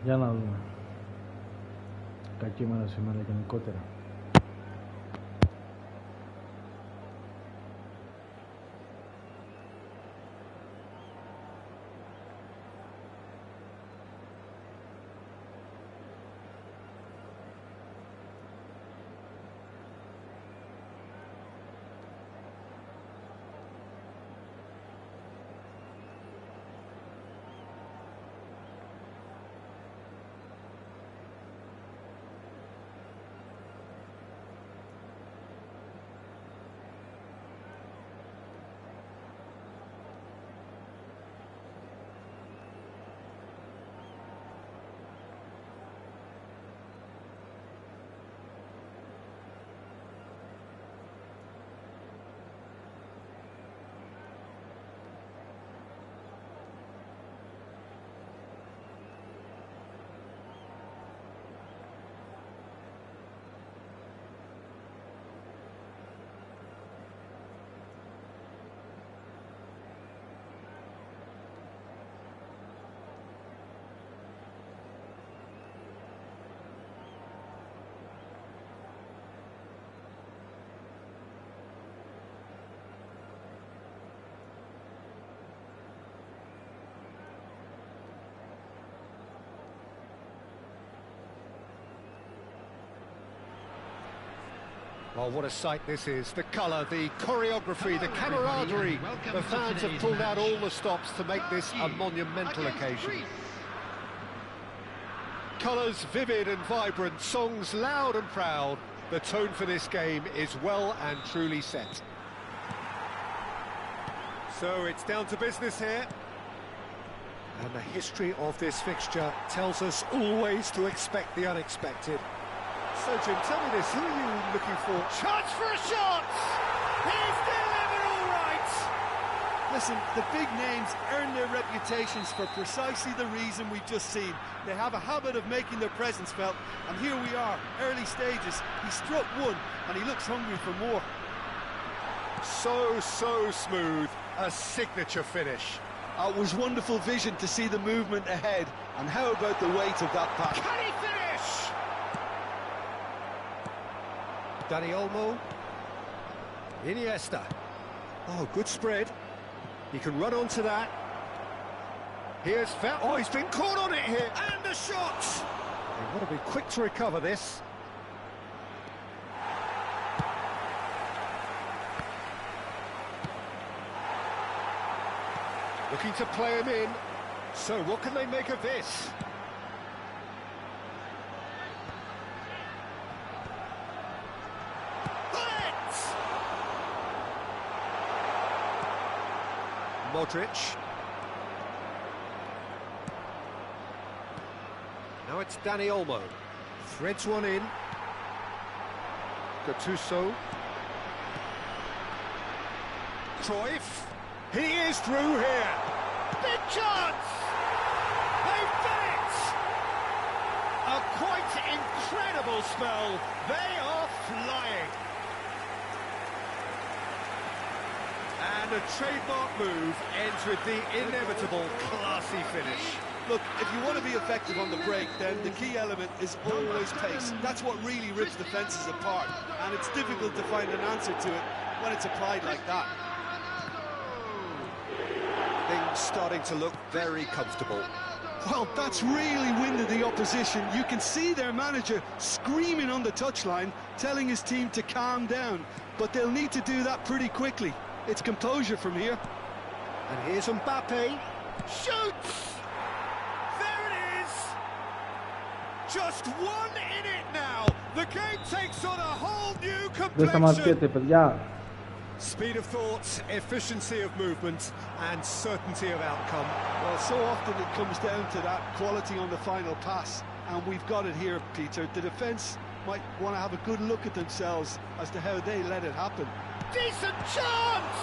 Yan aldım. Kaçayım anasını malakini kotera. Well, what a sight this is. The colour, the choreography, the camaraderie. The fans have pulled out all the stops to make this a monumental occasion. Colours vivid and vibrant, songs loud and proud. The tone for this game is well and truly set. So it's down to business here. And the history of this fixture tells us always to expect the unexpected. So, Jim, tell me this, who are you looking for? Chance for a shot! He's delivered all right! Listen, the big names earn their reputations for precisely the reason we've just seen. They have a habit of making their presence felt, and here we are, early stages. He struck one, and he looks hungry for more. So smooth, a signature finish. It was wonderful vision to see the movement ahead, and how about the weight of that pass? Can he finish? Dani Olmo, Iniesta. Oh, good spread. He can run onto that. Here's oh, he's been caught on it here, and the shot. They've got to be quick to recover this. Looking to play him in. So what can they make of this? Modric. Now it's Dani Olmo. Threads one in. Gattuso. Cruyff. He is through here. Big chance! They've done it! A quite incredible spell. They are flying. And a trademark move ends with the inevitable classy finish. Look, if you want to be effective on the break, then the key element is always pace. That's what really rips defences apart, and it's difficult to find an answer to it when it's applied like that. Things starting to look very comfortable. Well, that's really winded the opposition. You can see their manager screaming on the touchline, telling his team to calm down, but they'll need to do that pretty quickly. It's composure from here. And here's Mbappe. Shoots! There it is! Just one in it now. The game takes on a whole new complexion. Speed of thought, efficiency of movement, and certainty of outcome. Well, so often it comes down to that quality on the final pass, and we've got it here, Peter. The defence might want to have a good look at themselves as to how they let it happen. Decent chance!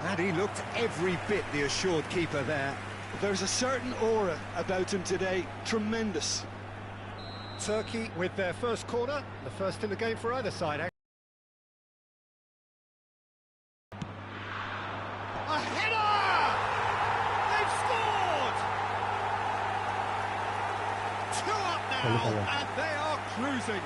And he looked every bit the assured keeper there. There's a certain aura about him today, tremendous. Turkey with their first corner, the first in the game for either side. A header! They've scored! and they are cruising.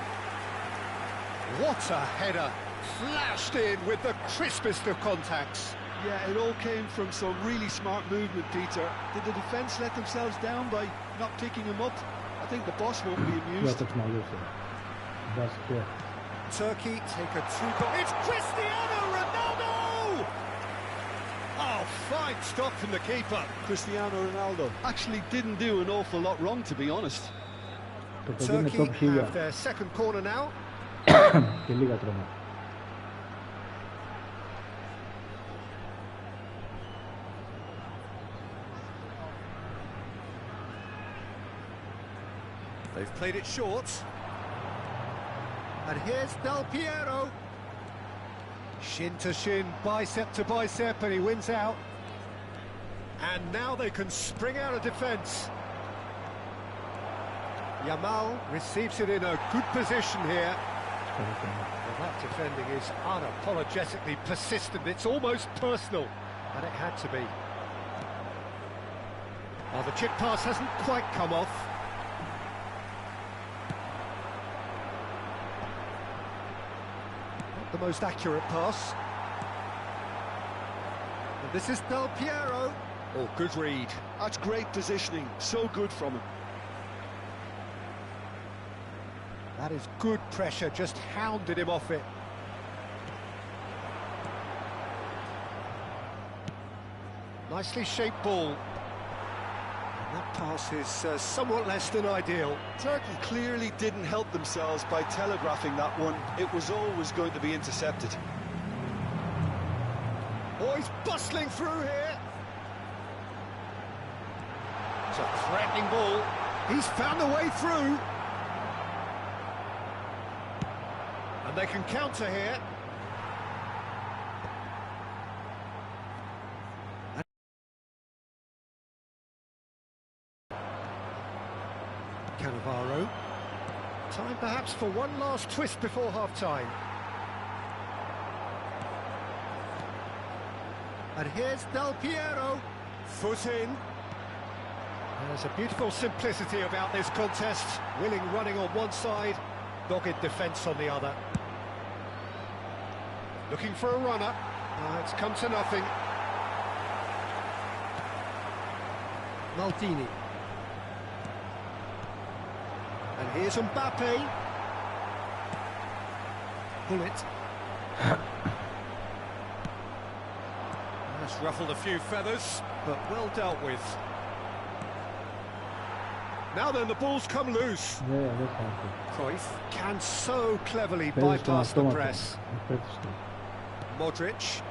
What a header, flashed in with the crispest of contacts. Yeah, it all came from some really smart movement, Peter. Did the defence let themselves down by not picking him up? I think the boss won't be amused. Turkey take a two-goal. It's Cristiano Ronaldo! Oh, fine stop from the keeper. Cristiano Ronaldo actually didn't do an awful lot wrong, to be honest. Turkey have their second corner now. They've played it short. And here's Del Piero. Shin to shin, bicep to bicep, and he wins out. And now they can spring out of defence. Yamal receives it in a good position here. Well, that defending is unapologetically persistent. It's almost personal, and it had to be. Oh, the chip pass hasn't quite come off. Not the most accurate pass. And this is Del Piero. Oh, good read. That's great positioning. So good from him. That is good pressure, just hounded him off it. Nicely shaped ball. And that pass is somewhat less than ideal. Turkey clearly didn't help themselves by telegraphing that one. It was always going to be intercepted. Oh, he's bustling through here. It's a threatening ball. He's found a way through. And they can counter here. Cannavaro. Time perhaps for one last twist before half-time. And here's Del Piero. Foot in. There's a beautiful simplicity about this contest. Willing running on one side, dogged defence on the other. Looking for a runner. It's come to nothing. Maldini. And here's Mbappe. Bullet. That's ruffled a few feathers, but well dealt with. Now then, the ball's come loose. Cruyff can so cleverly bypass the press. Modric.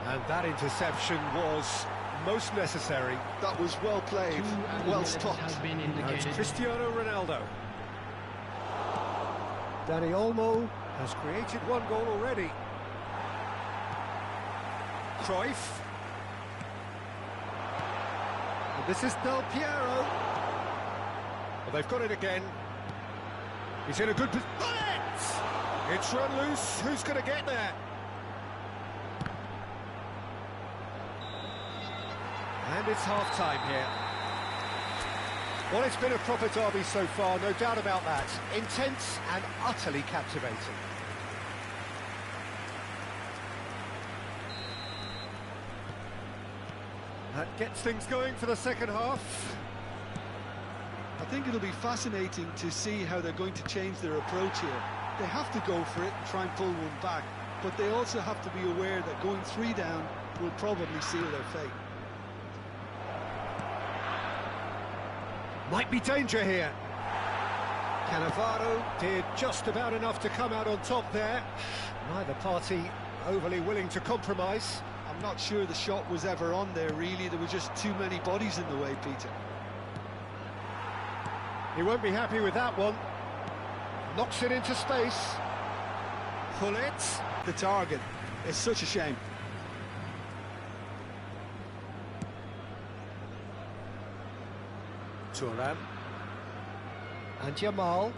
And that interception was most necessary. That was well played, well stopped. Now it's Cristiano Ronaldo. Dani Olmo has created one goal already. Cruyff. And this is Del Piero. Well, they've got it again. He's in a good position. It's run loose. Who's going to get there? And it's half-time here. Well, it's been a proper derby so far, no doubt about that. Intense and utterly captivating. That gets things going for the second half. I think it'll be fascinating to see how they're going to change their approach here. They have to go for it and try and pull one back, but they also have to be aware that going 3 down will probably seal their fate. Might be danger here. Cannavaro did just about enough to come out on top there. Neither party overly willing to compromise. I'm not sure the shot was ever on there, really. There were just too many bodies in the way, Peter. He won't be happy with that one. Knocks it into space. Pull it. The target. It's such a shame. Thuram. And Yamal.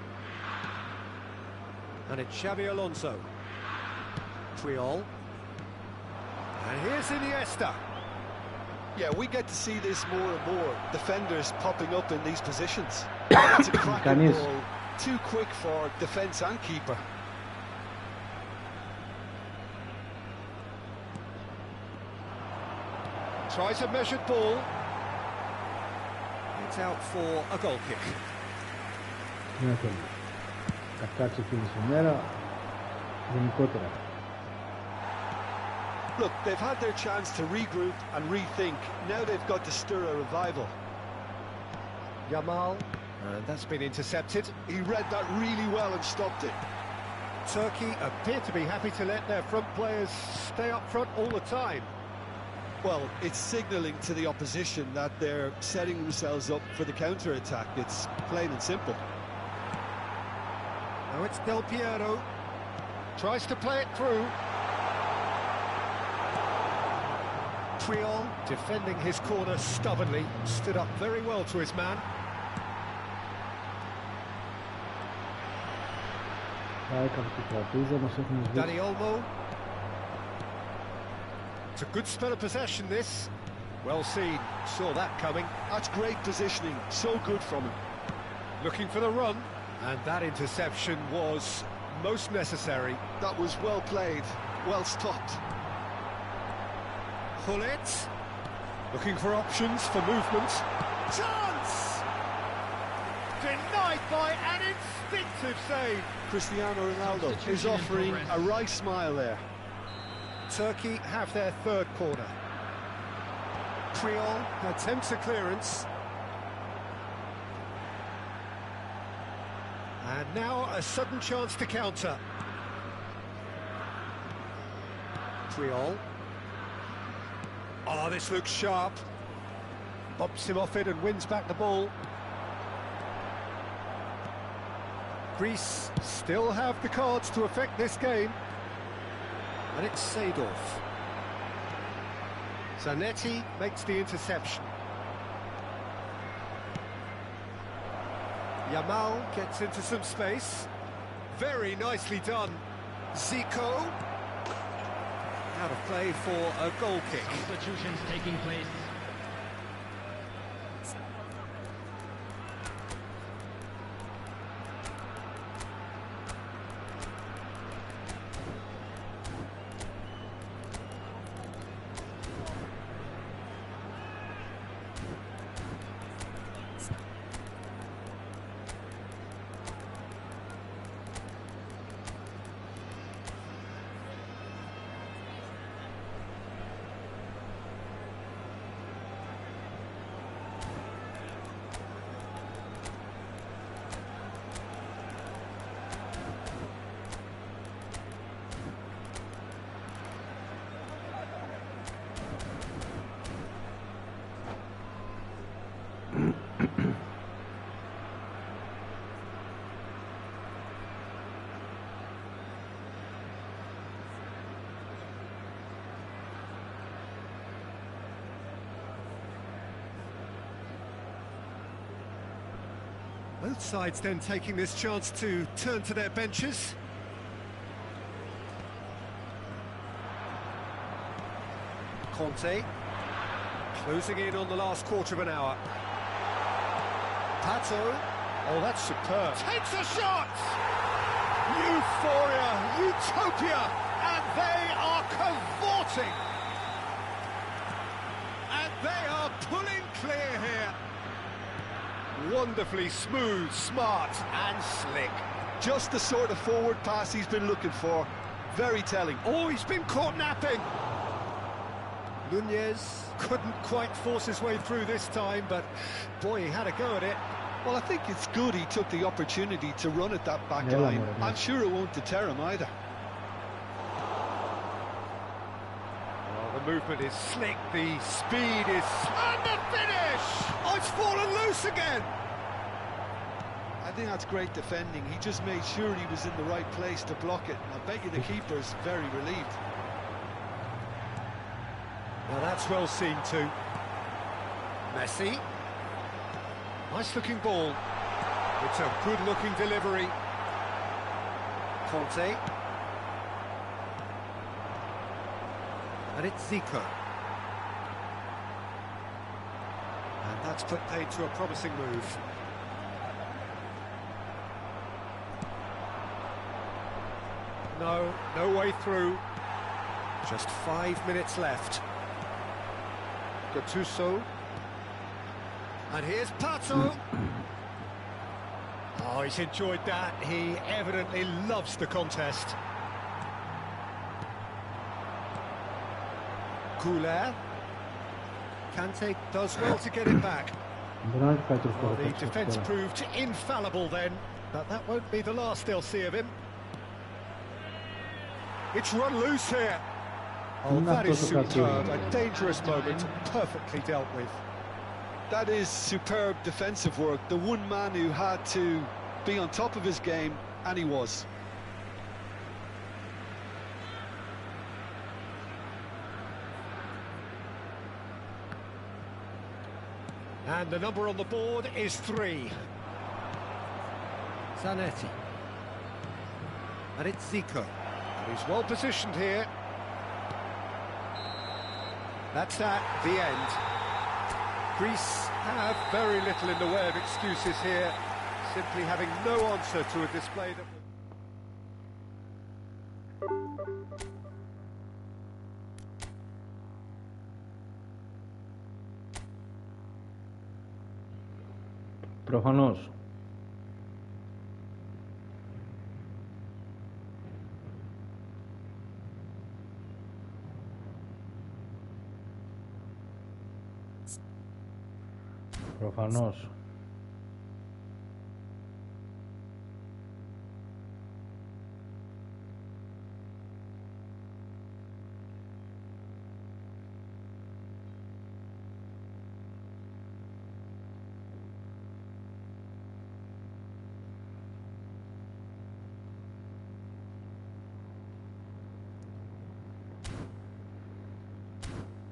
And it's Xabi Alonso. Puyol. And here's Iniesta. Yeah, we get to see this more and more. Defenders popping up in these positions. It's a cracking Canis. goal. Too quick for defence and keeper. Tries a measured ball. It's out for a goal kick. Ναι, θέλει. Κακά ξεκίνησε η μέρα. Γενικότερα. Look, they've had their chance to regroup and rethink. Now they've got to stir a revival. Yamal, and that's been intercepted. He read that really well and stopped it. Turkey appear to be happy to let their front players stay up front all the time. Well, it's signalling to the opposition that they're setting themselves up for the counter-attack. It's plain and simple. Now it's Del Piero. Tries to play it through. Triol defending his corner stubbornly. Stood up very well to his man. Dani Olmo. It's a good spell of possession, this. Well seen, saw that coming. That's great positioning, so good from him. Looking for the run, and that interception was most necessary. That was well played, well stopped. Hullet, looking for options for movement. Chance! Denied by an instinctive save. Cristiano Ronaldo is offering a right smile there. Turkey have their third corner. Triol attempts a clearance. And now a sudden chance to counter. Triol. Oh, this looks sharp. Bumps him off it and wins back the ball. Greece still have the cards to affect this game. And it's Seedorf. Zanetti makes the interception. Yamal gets into some space. Very nicely done. Zico. Out of play for a goal kick. Substitutions taking place. Both sides then taking this chance to turn to their benches. Conte closing in on the last quarter of an hour. Pato, oh, that's superb. Takes a shot! Euphoria, utopia, and they are cavorting. And they are pulling clear here. Wonderfully smooth, smart and slick. Just the sort of forward pass he's been looking for. Very telling. Oh, he's been caught napping. Nunez couldn't quite force his way through this time, but boy, he had a go at it. Well, I think it's good he took the opportunity to run at that back line. I'm sure it won't deter him either. Well, the movement is slick, the speed is... And the finish! Oh, it's fallen loose again! I think that's great defending. He just made sure he was in the right place to block it. I bet you the keeper's very relieved. Well, that's well seen too. Messi. Nice looking ball. It's a good looking delivery. Conte. And it's Zico. And that's put paid to a promising move. No, no way through. Just 5 minutes left. Gattuso. And here's Pato. Oh, he's enjoyed that. He evidently loves the contest. Couler. Kante does well to get it back. Well, The defence proved infallible then, but that won't be the last they'll see of him. It's run loose here. Oh, that is superb. A dangerous moment, perfectly dealt with. That is superb defensive work. The one man who had to be on top of his game, and he was. And the number on the board is 3. Zanetti. And it's Zico. And he's well positioned here. That's that, the end. Greece have very little in the way of excuses here, simply having no answer to a display that... Προφανώς. Προφανώς.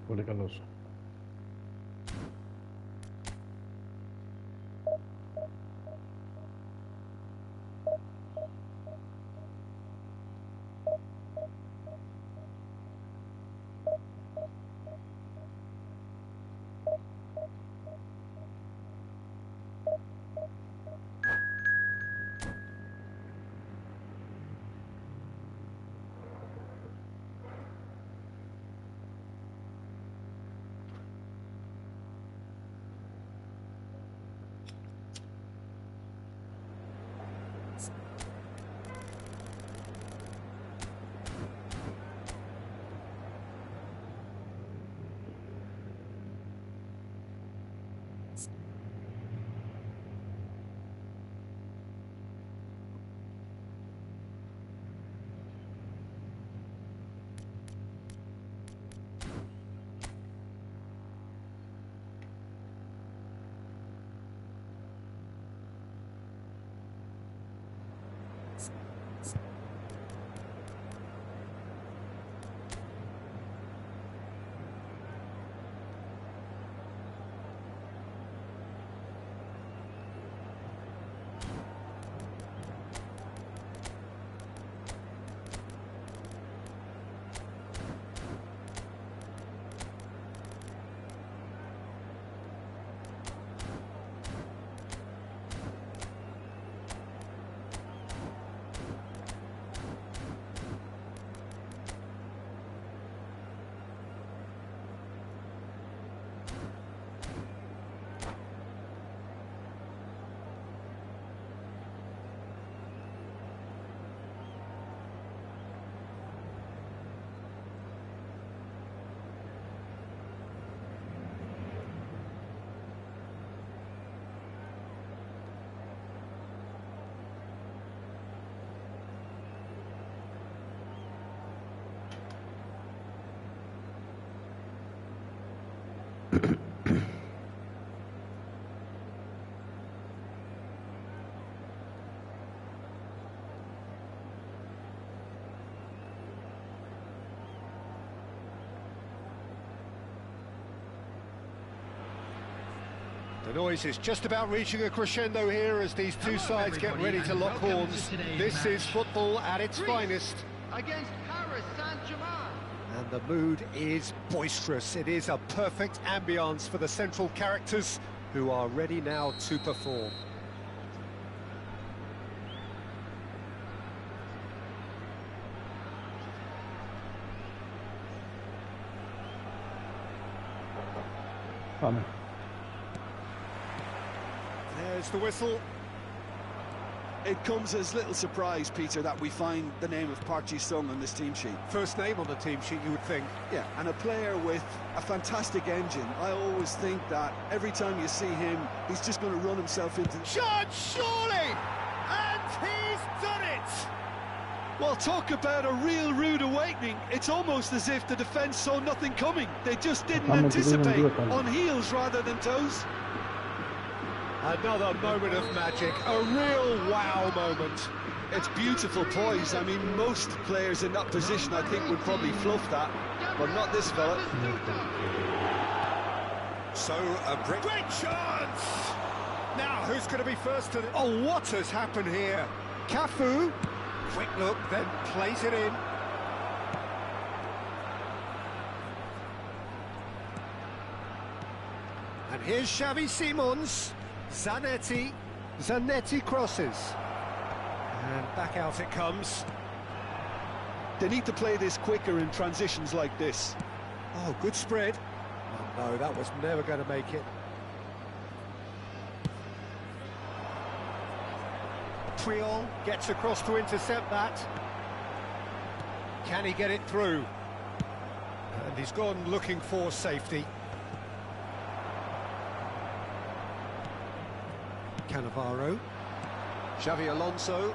Πολύ καλός. The noise is just about reaching a crescendo here as these two sides get ready to lock horns. This is football at its finest. Against Paris Saint-Germain. And the mood is boisterous. It is a perfect ambience for the central characters who are ready now to perform. Πάμε. There's the whistle. It comes as little surprise, Peter, that we find the name of Park Ji-sung on this team sheet. First name on the team sheet, you would think. Yeah, and a player with a fantastic engine. I always think that every time you see him, he's just going to run himself into... Shot, surely! And he's done it! Well, talk about a real rude awakening. It's almost as if the defence saw nothing coming. They just didn't anticipate, on heels rather than toes. Another moment of magic, a real wow moment. It's beautiful poise. I mean, most players in that position, I think, would probably fluff that, but not this fella. So, a great chance! Now, who's going to be first to the... Oh, what has happened here? Cafu, quick look, then plays it in. And here's Xavi Simons. Zanetti crosses. And back out it comes. They need to play this quicker in transitions like this. Oh, good spread. Oh, no, that was never going to make it. Triol gets across to intercept that. Can he get it through? And he's gone looking for safety. Cannavaro. Xavi Alonso.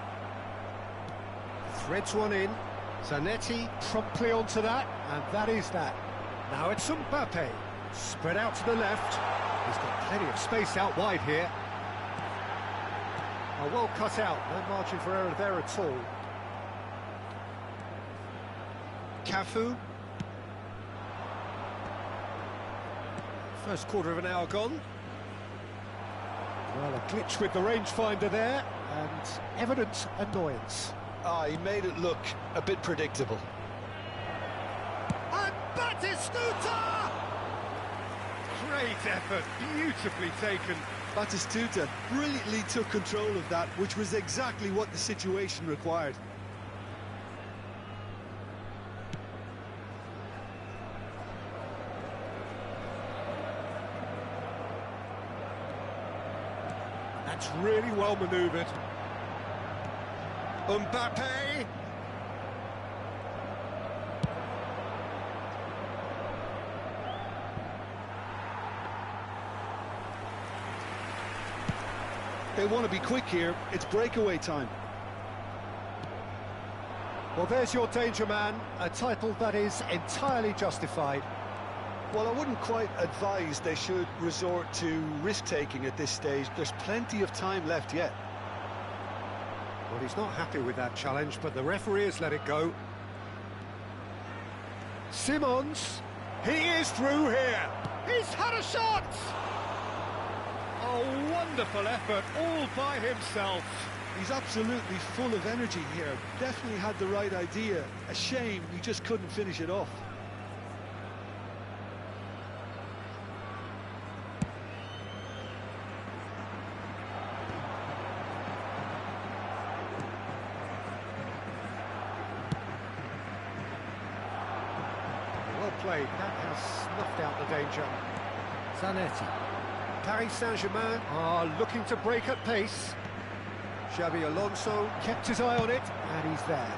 Threads one in. Zanetti promptly onto that, and that is that. Now it's Mbappe. Spread out to the left. He's got plenty of space out wide here. Oh, well cut out. No margin for error there at all. Cafu. First quarter of an hour gone. Well, a glitch with the rangefinder there, and evident annoyance. Ah, he made it look a bit predictable. And Batistuta! Great effort, beautifully taken. Batistuta brilliantly took control of that, which was exactly what the situation required. That's really well manoeuvred. Mbappe! They want to be quick here. It's breakaway time. Well, there's your danger man, a title that is entirely justified. Well, I wouldn't quite advise they should resort to risk-taking at this stage. There's plenty of time left yet. Well, he's not happy with that challenge, but the referee has let it go. Simons, he is through here. He's had a shot! A wonderful effort, all by himself. He's absolutely full of energy here. Definitely had the right idea. A shame he just couldn't finish it off. Well played, that has snuffed out the danger. Zanetti. Paris Saint-Germain are looking to break at pace. Xavi Alonso kept his eye on it, and he's there.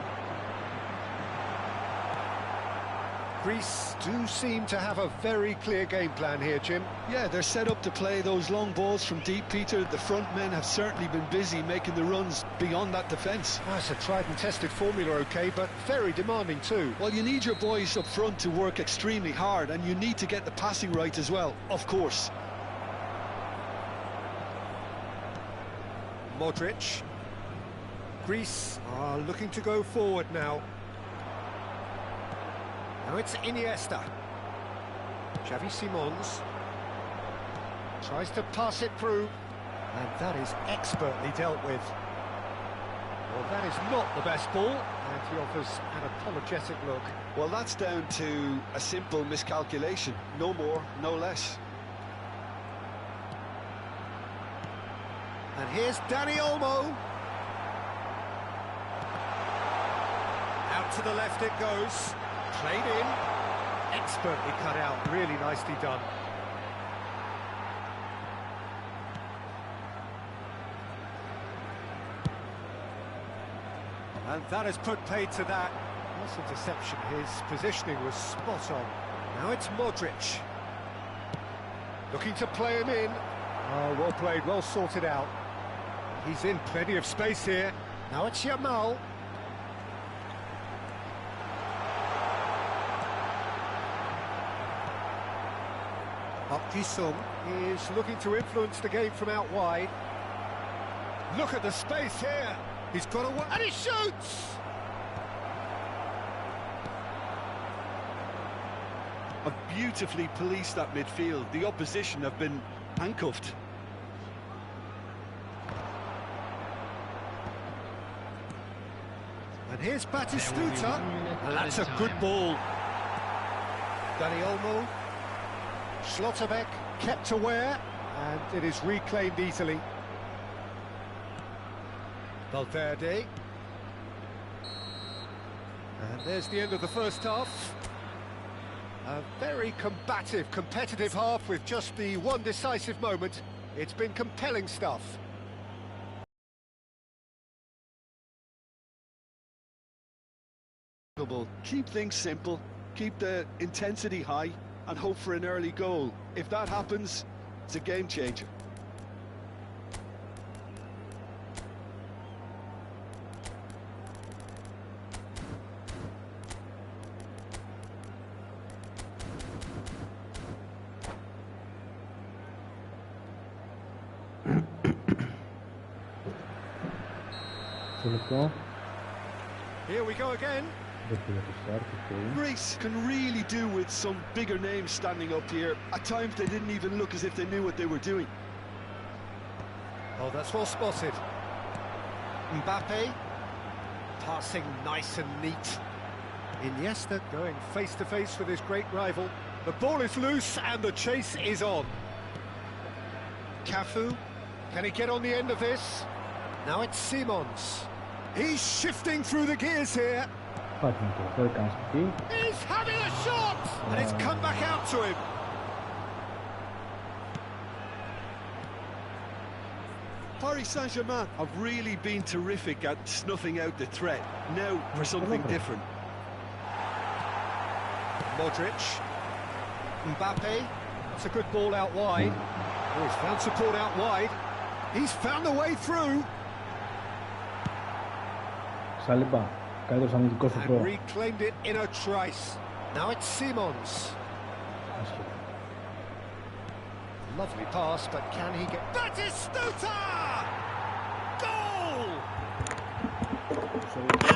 Greece do seem to have a very clear game plan here, Jim. Yeah, they're set up to play those long balls from deep, Peter. The front men have certainly been busy making the runs beyond that defence. That's a tried and tested formula, OK, but very demanding too. Well, you need your boys up front to work extremely hard, and you need to get the passing right as well, of course. Modric. Greece are looking to go forward now. Now it's Iniesta. Xavi Simons tries to pass it through, and that is expertly dealt with. Well, that is not the best ball, and he offers an apologetic look. Well, that's down to a simple miscalculation. No more, no less. And here's Dani Olmo. Out to the left it goes. Played in. Expertly cut out. Really nicely done. And that has put paid to that. That's a deception. His positioning was spot on. Now it's Modric. Looking to play him in. Oh, well played, well sorted out. He's in plenty of space here. Now it's Yamal. Jisung is looking to influence the game from out wide. Look at the space here. He's got away and he shoots! Have beautifully policed that midfield. The opposition have been handcuffed. And here's Batistuta. And that's a good ball. Dani Olmo. Schlotterbeck kept aware, and it is reclaimed easily. Valverde. And there's the end of the first half. A very combative, competitive half with just the one decisive moment. It's been compelling stuff. Keep things simple, keep the intensity high, and hope for an early goal. If that happens, it's a game changer. Here we go again. Greece can really do with some bigger names standing up here. At times they didn't even look as if they knew what they were doing. Oh, that's well spotted. Mbappe, passing nice and neat. Iniesta going face-to-face with his great rival. The ball is loose and the chase is on. Cafu, can he get on the end of this? Now it's Simons. He's shifting through the gears here. He's having a shot! And it's come back out to him. Paris Saint-Germain have really been terrific at snuffing out the threat. Now for something different. Modric. Mbappe. That's a good ball out wide. Oh, he's found support out wide. He's found a way through. And reclaimed it in a trice. Now it's Simons. Lovely pass, but can he get... Batistuta! Goal!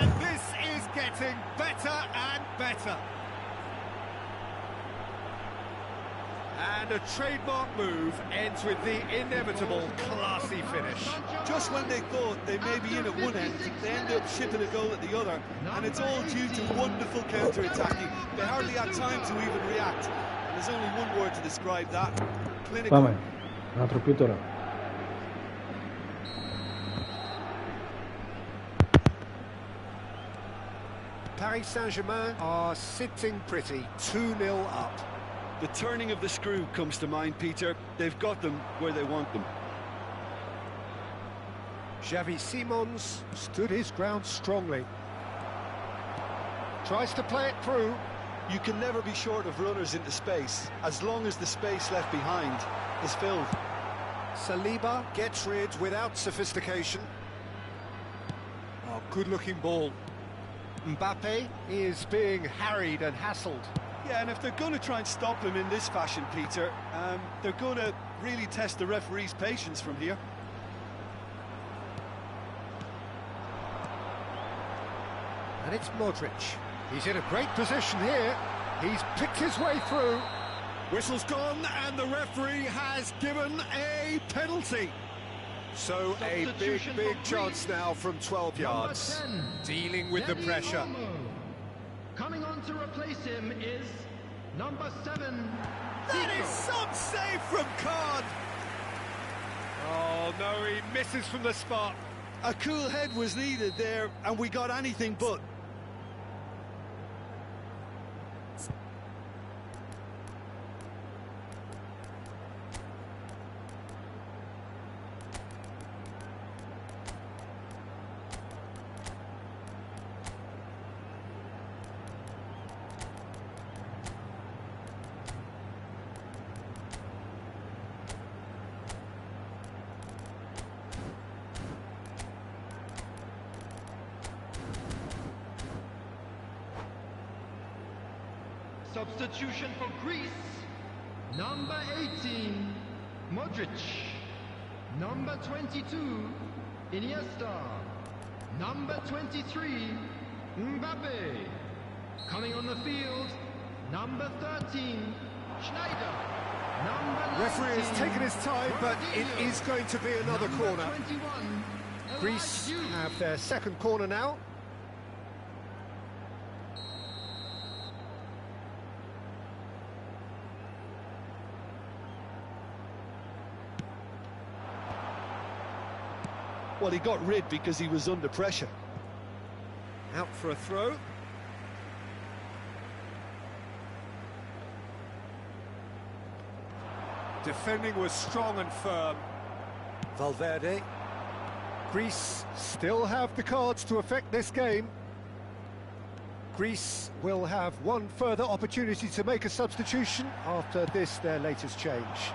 And this is getting better and better. And a trademark move ends with the inevitable classy finish. Just when they thought they may be in at one end, they end up shipping a goal at the other, and it's all due to wonderful counter-attacking. They hardly had time to even react, and there's only one word to describe that: clinical. Πάμε. Ανατροπή τώρα. Paris Saint-Germain are sitting pretty, 2-0 up. The turning of the screw comes to mind, Peter. They've got them where they want them. Xavi Simons stood his ground strongly. Tries to play it through. You can never be short of runners into space, as long as the space left behind is filled. Saliba gets rid without sophistication. Oh, good-looking ball. Mbappe is being harried and hassled. Yeah, and if they're going to try and stop him in this fashion, Peter, they're going to really test the referee's patience from here. And it's Modric. He's in a great position here. He's picked his way through. Whistle's gone, and the referee has given a penalty. So a big chance now from 12 yards. 10, dealing with the Dani pressure. Olmo. Coming on to replace him is number 7. That is some save from Khan. Oh no, he misses from the spot. A cool head was needed there, and we got anything but. Substitution for Greece, number 18, Modric. Number 22, Iniesta. Number 23, Mbappe. Coming on the field, number 13, Schneider. Number Referee 19, has taken his time, but it Ronaldinho. is going to be another Number corner. 21, Greece Elijah. have their second corner now. Well, he got rid because he was under pressure. Out for a throw. Defending was strong and firm. Valverde. Greece still have the cards to affect this game. Greece will have one further opportunity to make a substitution after this, their latest change.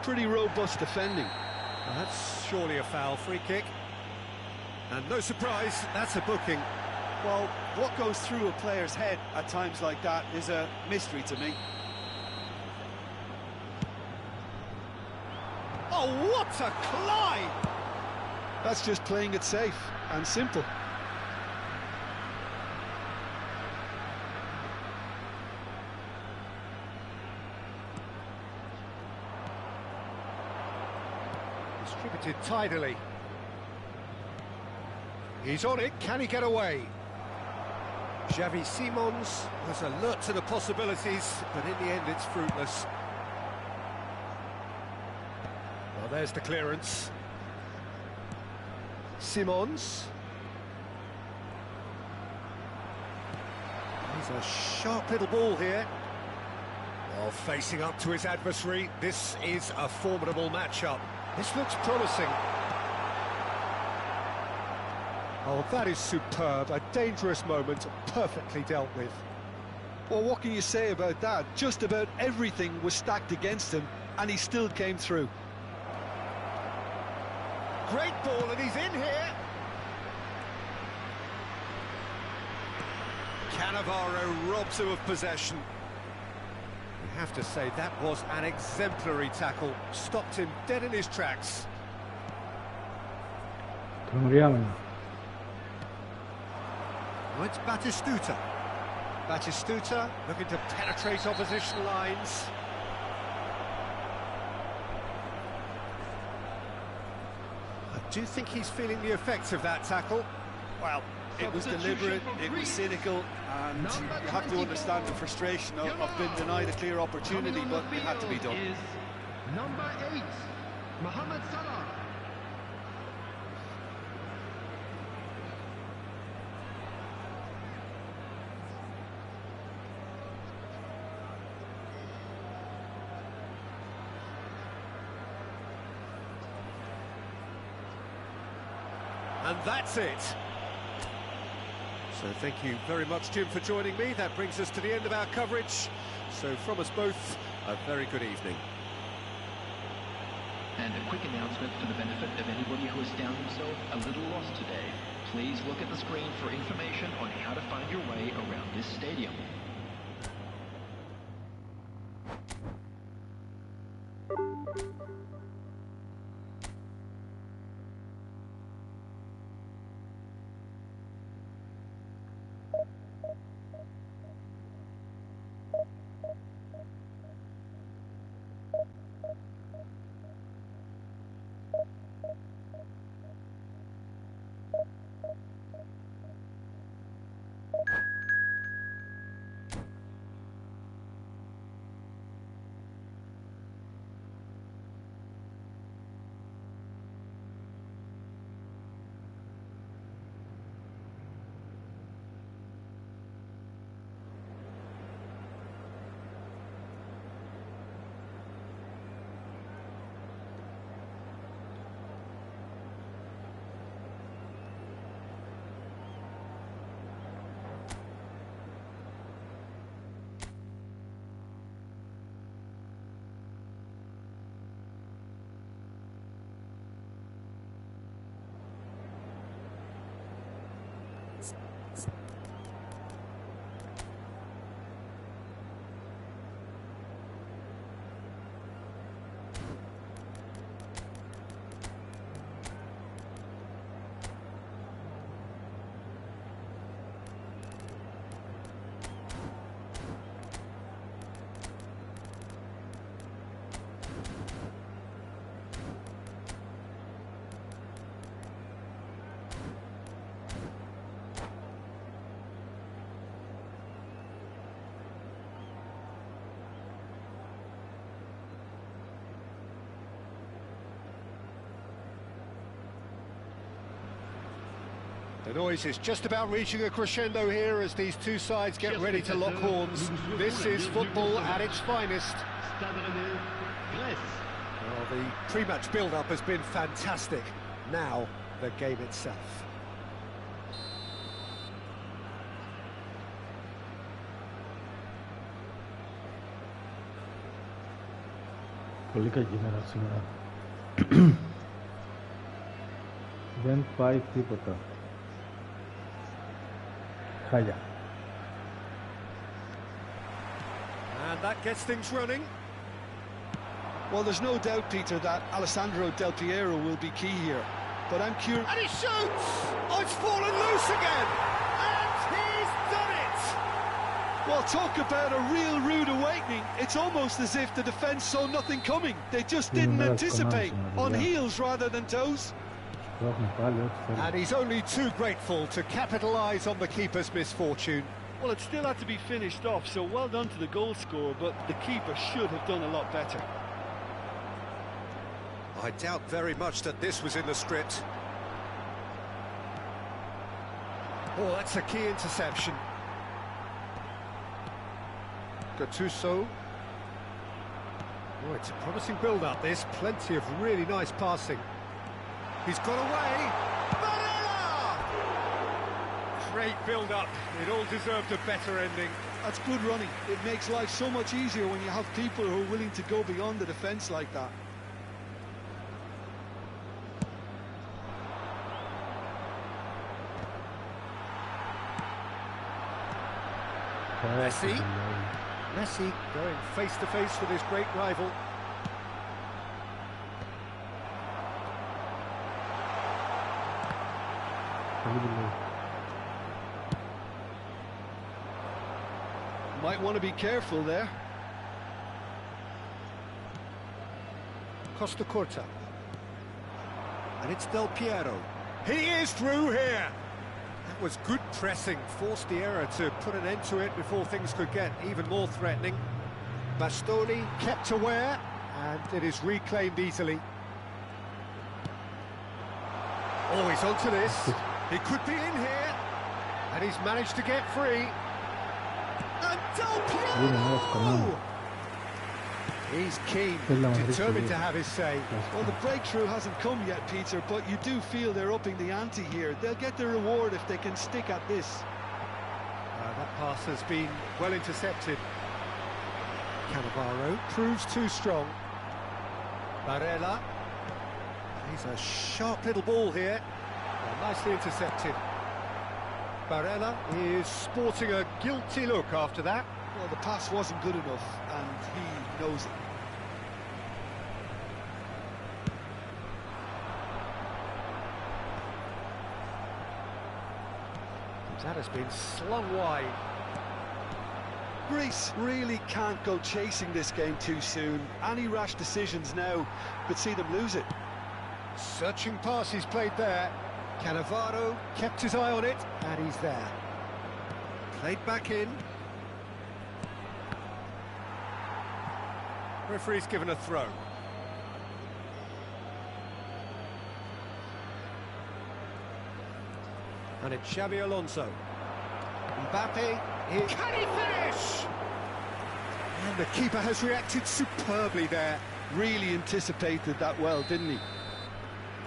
Pretty robust defending. Well, that's surely a foul. Free kick. And no surprise, that's a booking. Well, what goes through a player's head at times like that is a mystery to me. Oh, what a climb! That's just playing it safe and simple. Distributed tidily. He's on it, can he get away? Xavi Simons was alert to the possibilities, but in the end it's fruitless. Well, there's the clearance. Simons. He's a sharp little ball here. While facing up to his adversary, this is a formidable matchup. This looks promising. Oh, that is superb. A dangerous moment, perfectly dealt with. Well, what can you say about that? Just about everything was stacked against him, and he still came through. Great ball, and he's in here. Cannavaro robs him of possession. We have to say that was an exemplary tackle. Stopped him dead in his tracks. Προνομιάμενο. Well, it's Batistuta. Batistuta looking to penetrate opposition lines. I do think he's feeling the effects of that tackle. Well, it was deliberate, it was cynical, and you have to understand the frustration of being denied a clear opportunity, but it had to be done. Is number 8, Mohamed Salah. And that's it. So thank you very much, Jim, for joining me. That brings us to the end of our coverage. So from us both, a very good evening. And a quick announcement for the benefit of anybody who has found themselves a little lost today. Please look at the screen for information on how to find your way around this stadium. The noise is just about reaching a crescendo here as these two sides get ready to lock horns. This is football at its finest. Well, the pre-match build-up has been fantastic. Now, the game itself. Πολύ κακή μέρα σήμερα. Δεν πάει τίποτα. Χάλια. And that gets things running. Well, there's no doubt, Peter, that Alessandro Del Piero will be key here. But I'm curious... And he shoots! Oh, it's fallen loose again! And he's done it! Well, talk about a real rude awakening. It's almost as if the defence saw nothing coming. They just didn't anticipate. On heels rather than toes. And he's only too grateful to capitalise on the keeper's misfortune. Well, it still had to be finished off, so well done to the goal scorer, but the keeper should have done a lot better. I doubt very much that this was in the script. Oh, that's a key interception. Gattuso. Oh, it's a promising build-up, this. Plenty of really nice passing. He's got away. Barella! Great build-up. It all deserved a better ending. That's good running. It makes life so much easier when you have people who are willing to go beyond the defence like that. Messi. Messi going face-to-face with his great rival. Might want to be careful there. Costa Curta. And it's Del Piero. He is through here. That was good pressing, forced the error to put an end to it before things could get even more threatening. Bastoni kept aware, and it is reclaimed easily. Oh, he's onto this. He could be in here, and he's managed to get free. And Del Piero! He's keen, determined to have his say. Well, the breakthrough hasn't come yet, Peter, but you do feel they're upping the ante here. They'll get the reward if they can stick at this. That pass has been well intercepted. Cannavaro proves too strong. Barella. He's a sharp little ball here. Nicely intercepted. Barella is sporting a guilty look after that. Well, the pass wasn't good enough, and he knows it. That has been slung wide. Greece really can't go chasing this game too soon. Any rash decisions now could see them lose it. Searching pass he's played there. Cannavaro kept his eye on it, and he's there. Played back in. Referee's given a throw. And it's Xabi Alonso. Mbappe, can he finish? And the keeper has reacted superbly there. Really anticipated that well, didn't he?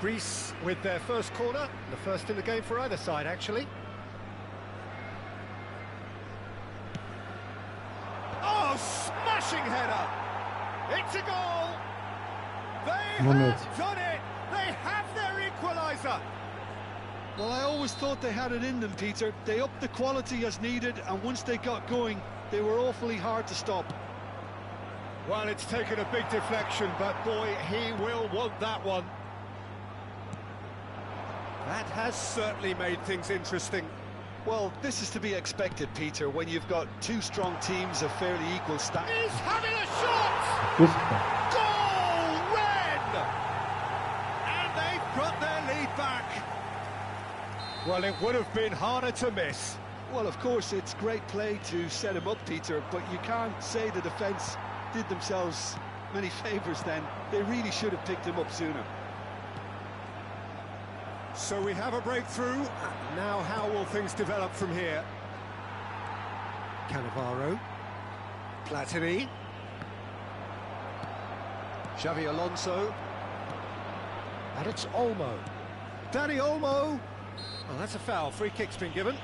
Greece with their first corner, the first in the game for either side, actually. Oh, smashing header! It's a goal! They have done it! They have their equaliser! Well, I always thought they had it in them, Peter. They upped the quality as needed, and once they got going, they were awfully hard to stop. Well, it's taken a big deflection, but boy, he will want that one. That has certainly made things interesting. Well, this is to be expected, Peter, when you've got two strong teams of fairly equal stats. He's having a shot! Goal, Red! And they've got their lead back. Well, it would have been harder to miss. Well, of course, it's great play to set him up, Peter, but you can't say the defence did themselves many favours then. They really should have picked him up sooner. So we have a breakthrough. Now how will things develop from here? Cannavaro. Platini. Xavi Alonso. And it's Olmo. Danny Olmo. Well, that's a foul. Free kick's been given.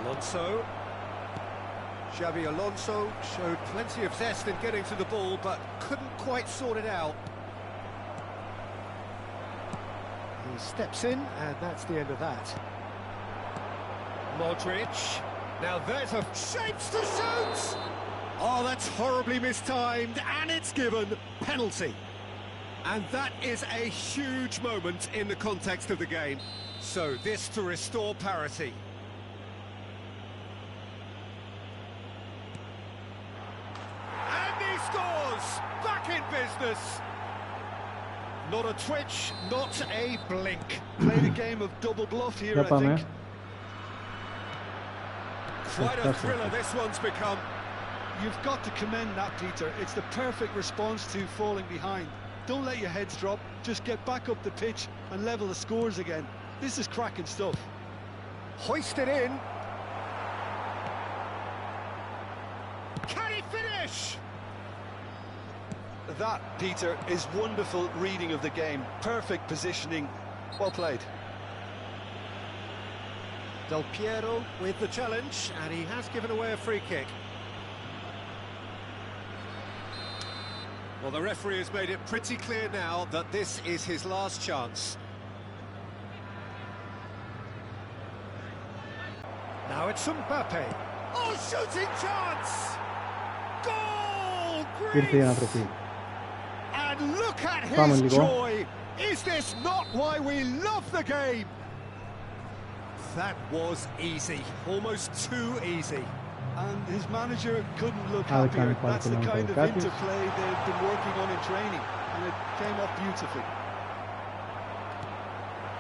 Alonso. Xavi Alonso showed plenty of zest in getting to the ball, but couldn't quite sort it out. He steps in, and that's the end of that. Modric. Now there's a shapes to shoot! Oh, that's horribly mistimed, and it's given penalty. And that is a huge moment in the context of the game. So this to restore parity. And he scores! Back in business! Not a twitch, not a blink. Played a game of double bluff here, I think. Quite a thriller this one's become. You've got to commend that, Peter. It's the perfect response to falling behind. Don't let your heads drop, just get back up the pitch and level the scores again. This is cracking stuff. Hoisted in. Can he finish? That, Peter, is wonderful reading of the game. Perfect positioning. Well played. Del Piero with the challenge, and he has given away a free kick. Well, the referee has made it pretty clear now that this is his last chance. Now it's Mbappe. Oh, shooting chance! Goal! Greece! And look at his joy! Is this not why we love the game? That was easy, almost too easy. And his manager couldn't look happier. That's the kind of interplay they've been working on in training, and it came off beautifully.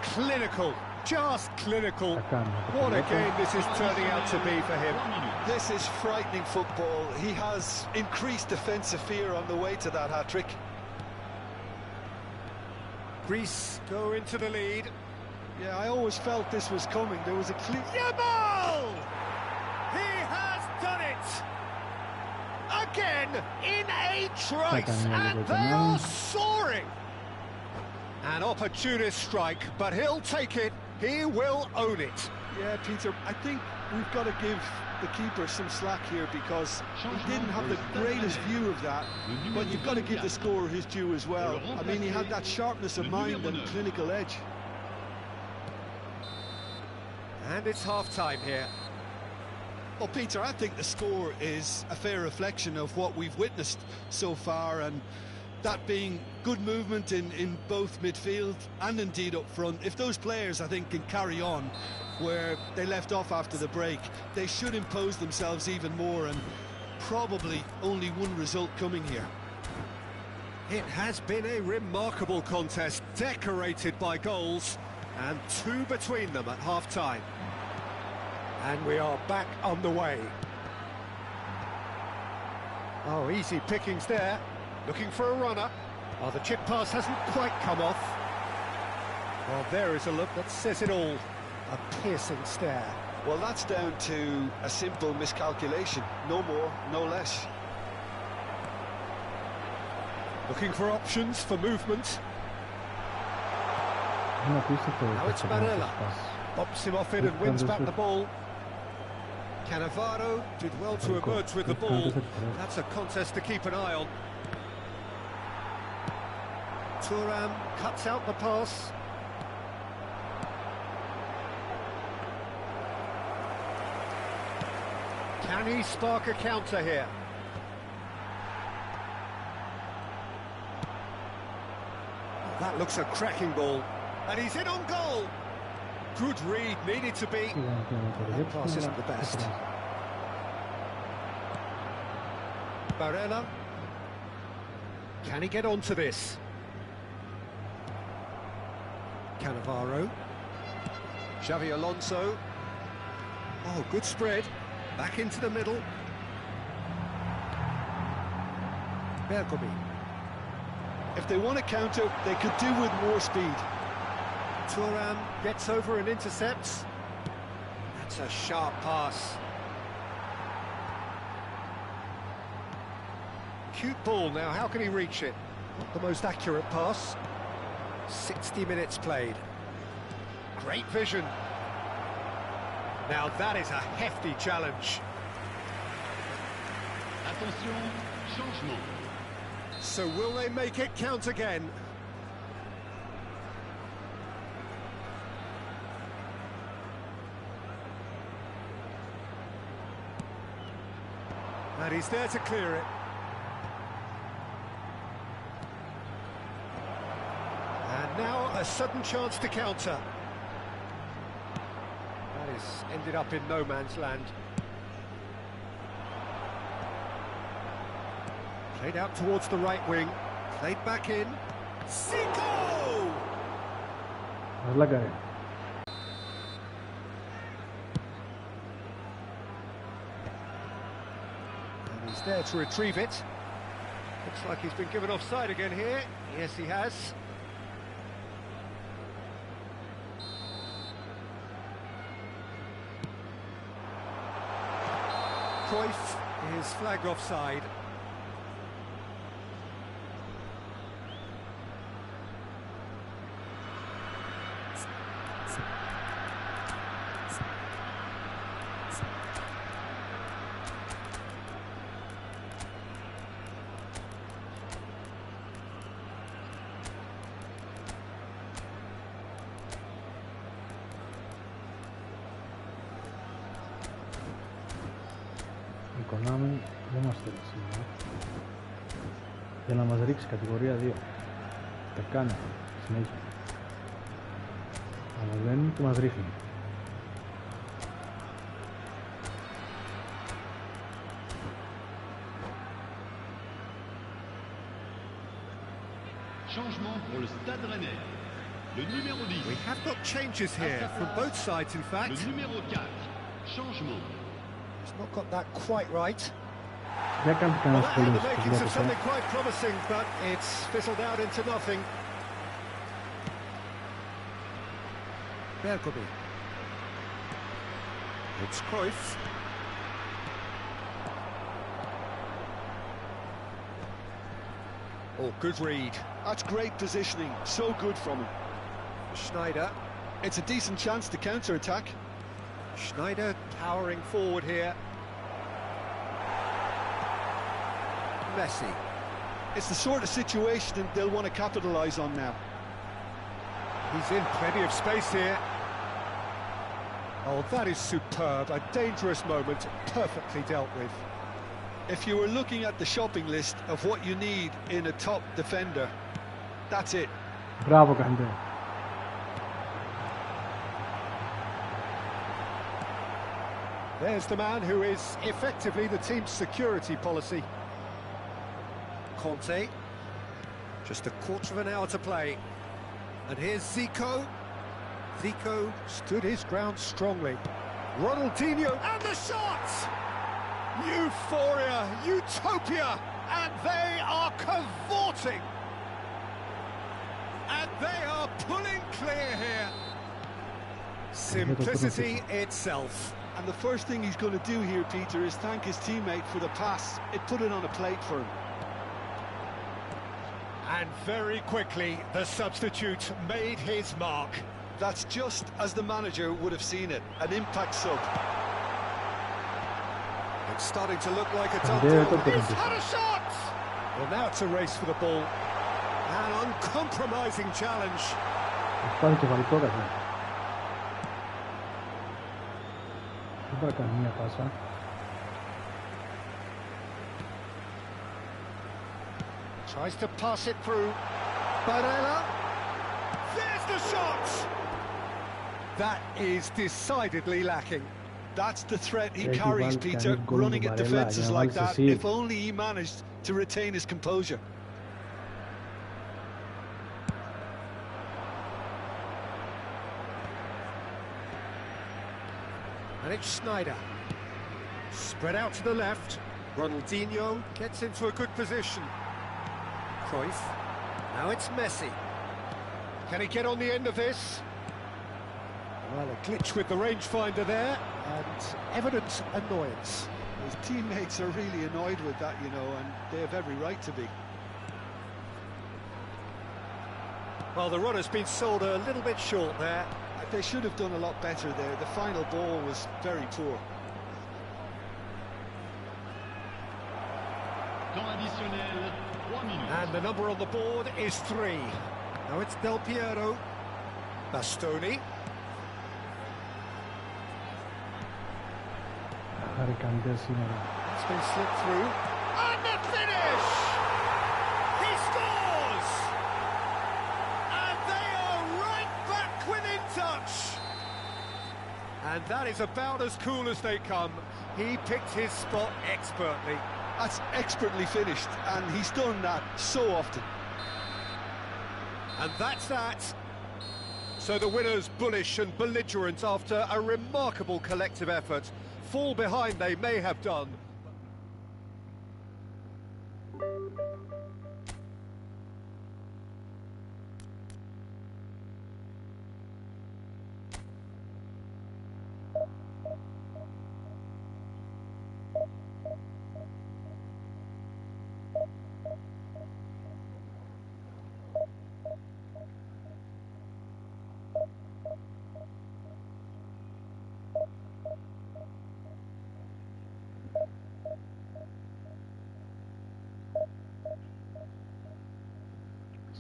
Clinical, just clinical. What a game this is turning out to be for him. This is frightening football. He has increased defensive fear on the way to that hat-trick. Greece go into the lead. Yeah, I always felt this was coming. There was a clear... Yamal! He has done it! Again, in a trice, and they are soaring! An opportunist strike, but he'll take it. He will own it. Yeah, Peter, I think we've got to give the keeper some slack here because he didn't have the greatest view of that, but you've got to give the scorer his due as well. I mean, he had that sharpness of mind and clinical edge. And it's half-time here. Well, Peter, I think the score is a fair reflection of what we've witnessed so far, and that being good movement in both midfield and indeed up front. If those players, I think, can carry on where they left off after the break, they should impose themselves even more, and probably only one result coming here. It has been a remarkable contest, decorated by goals, and two between them at half-time. And we are back on the way. Oh, easy pickings there. Looking for a runner. Oh, the chip pass hasn't quite come off. Well, there is a look that says it all. A piercing stare. Well, that's down to a simple miscalculation. No more, no less. Looking for options for movement. Now it's Barella. Bops him off it and wins back the ball. Cannavaro did well to emerge with the ball. That's a contest to keep an eye on. Thuram cuts out the pass. Can he spark a counter here? That looks a cracking ball. And he's in on goal. Good read, needed to be. That pass isn't the best. Barella. Can he get onto this? Cannavaro. Xavi Alonso. Oh, good spread. Back into the middle. Bergomi. If they want to counter, they could do with more speed. Thuram gets over and intercepts. That's a sharp pass. Cute ball now, how can he reach it? Not the most accurate pass. 60 minutes played. Great vision. Now that is a hefty challenge. Attention, changement. So will they make it count again? And he's there to clear it. And now a sudden chance to counter. That is ended up in no man's land. Played out towards the right wing. Played back in. Zico! लगा है. And he's there to retrieve it. Looks like he's been given offside again here. Yes, he has. Cruyff is flagged offside. Η Konami δεν μας θέλει σήμερα για να μας ρίξει κατηγορία 2. Τα κάνει συνέχεια. Αλλά δεν και μας ρίχνει. Changement pour le Stade Rennais. Le numéro 10. We have got changes here from both sides, in fact. Le numéro 4. Changement. He's not got that quite right. Για κάντε Well, κανένας that had πολύ the στο makings of βλέπετε. something quite promising, but it's fizzled out into nothing. Bergomi. It's Cruyff. Oh, good read. That's great positioning, so good from him. Schneider. It's a decent chance to counter-attack. Schneider towering forward here. Messi. It's the sort of situation they'll want to capitalise on now. He's in plenty of space here. Oh, that is superb. A dangerous moment, perfectly dealt with. If you were looking at the shopping list of what you need in a top defender, that's it. Μπράβο Καντέ. There's the man who is effectively the team's security policy. Conte. Just a quarter of an hour to play. And here's Zico. Zico stood his ground strongly. Ronaldinho, and the shot! Euphoria, utopia, and they are cavorting. And they are pulling clear here. Simplicity itself. And the first thing he's going to do here, Peter, is thank his teammate for the pass. It put it on a plate for him. And very quickly, the substitute made his mark. That's just as the manager would have seen it, an impact sub. It's starting to look like a Καντέ done το deal. He's έπαιξε. had a shot! Well, now it's a race for the ball. An uncompromising challenge. Έχει πάρει κεφαλικό καθένα. Δεν πάει να κάνει μία πάσα. Tries to pass it through. Barella. There's the shot! That is decidedly lacking. That's the threat he Έχει carries, βάλει Peter, κανείς γκολ με running τον at Μπαρέλα, defences για να like βάλεις that, εσύ. if only he managed to retain his composure. And And it's Snyder. Spread out to the left. Ronaldinho gets into a good position. Cruyff. Now it's Messi. Can he get on the end of this? Well, a glitch with the rangefinder there, and evident annoyance. His teammates are really annoyed with that, you know, and they have every right to be. Well, the runner's been sold a little bit short there. They should have done a lot better there. The final ball was very poor. And the number on the board is 3. Now it's Del Piero. Bastoni. It's been slipped through. And the finish! He scores! And they are right back within touch. And that is about as cool as they come. He picked his spot expertly. That's expertly finished, and he's done that so often. And that's that. So the winners bullish and belligerent after a remarkable collective effort. Fall behind they may have done.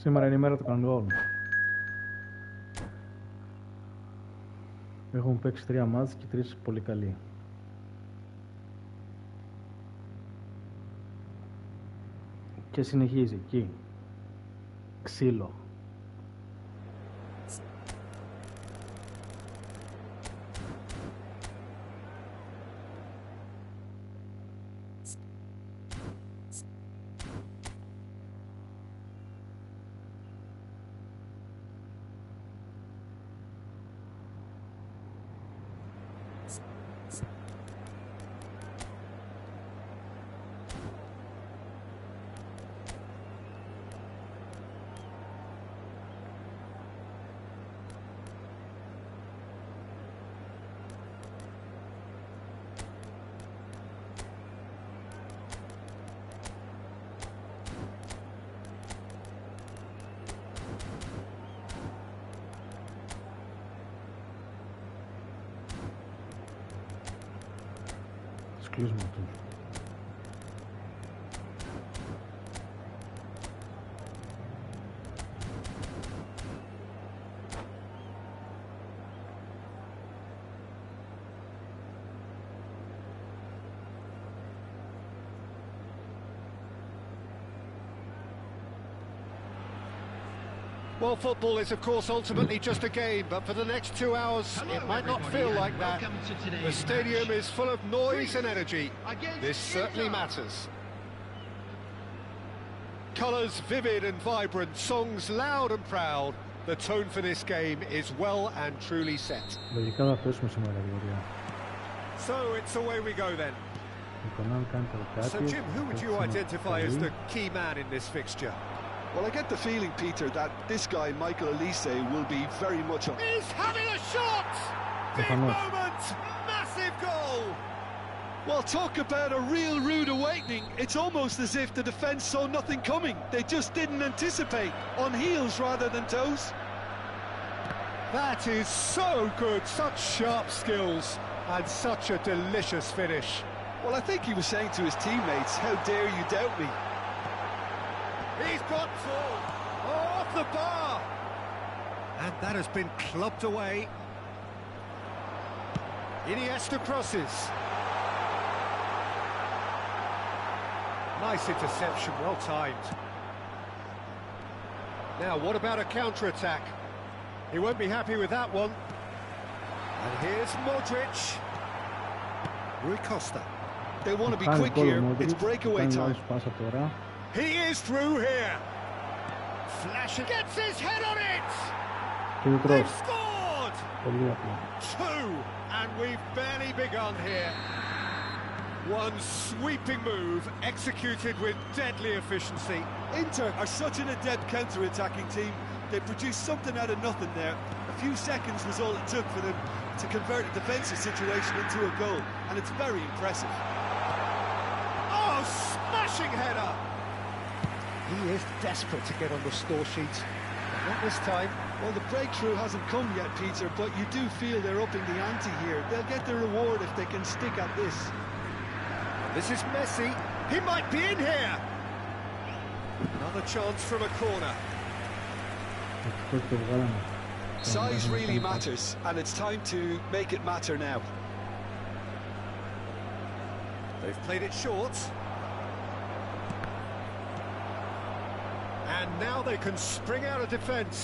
Σήμερα είναι η μέρα του κανγκόλ. Έχουν παίξει 3 μάτς και 3 πολύ καλοί. Και συνεχίζει εκεί. Ξύλο. Κλείσμα του. Well, football is, of course, ultimately just a game, but for the next 2 hours, it might not feel like that. The stadium is full of noise and energy. This certainly matters. Colours vivid and vibrant, songs loud and proud. The tone for this game is well and truly set. So it's away we go then. So, Jim, who would you identify as the key man in this fixture? Well, I get the feeling, Peter, that this guy, Michael Elise, will be very much on. He's having a shot! Big moment! Massive goal! Well, talk about a real rude awakening. It's almost as if the defence saw nothing coming. They just didn't anticipate. On heels rather than toes. That is so good. Such sharp skills and such a delicious finish. Well, I think he was saying to his teammates, how dare you doubt me? He's got full. Oh, off the bar. And that has been clubbed away. Iniesta crosses. Nice interception, well timed. Now, what about a counter-attack? He won't be happy with that one. And here's Modric. Rui Costa. They want to be quick here. It's breakaway time. He is through here. Flash gets his head on it. They've scored. Πολύ απλό. Two, and we've barely begun here. One sweeping move, executed with deadly efficiency. Inter are such an adept counter-attacking team. They produced something out of nothing there. A few seconds was all it took for them to convert a defensive situation into a goal, and it's very impressive. Oh, smashing header! He is desperate to get on the score sheet. But not this time. Well, the breakthrough hasn't come yet, Peter, but you do feel they're upping the ante here. They'll get the reward if they can stick at this. This is Messi. He might be in here. Another chance from a corner. Ευτυχώς το βγάλαμε. Size really matters, and it's time to make it matter now. They've played it short. And now they can spring out of defence.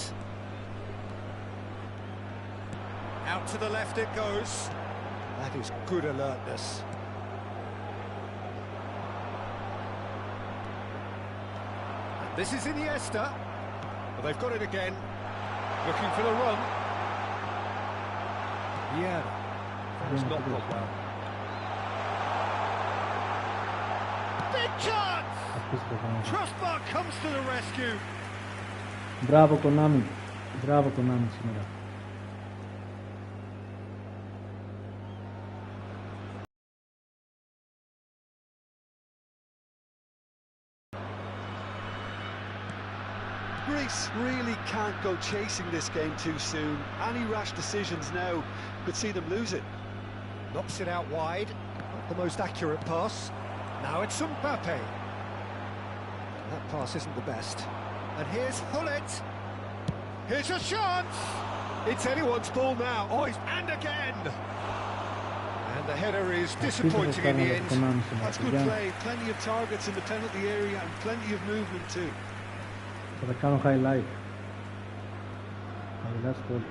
Out to the left it goes. That is good alertness. And this is Iniesta. But they've got it again. Looking for the run. Yeah, It's not got well. Big chance! Απίστευτο πράγμα. Crossbar comes to the rescue. Μπράβο Konami. Μπράβο Konami σήμερα. Greece really can't go chasing this game too soon. Any rash decisions now could see them lose it. Knocks it out wide. Not the most accurate pass. Now it's Mbappe. that pass isn't the best. And here's Hullet. Here's a chance. It's anyone's ball now. Oh, and again. And the header is disappointing in the end. That's good play. Plenty of targets in the penalty area and plenty of movement too. Θα τα κάνω highlight. Highlight στο όλο.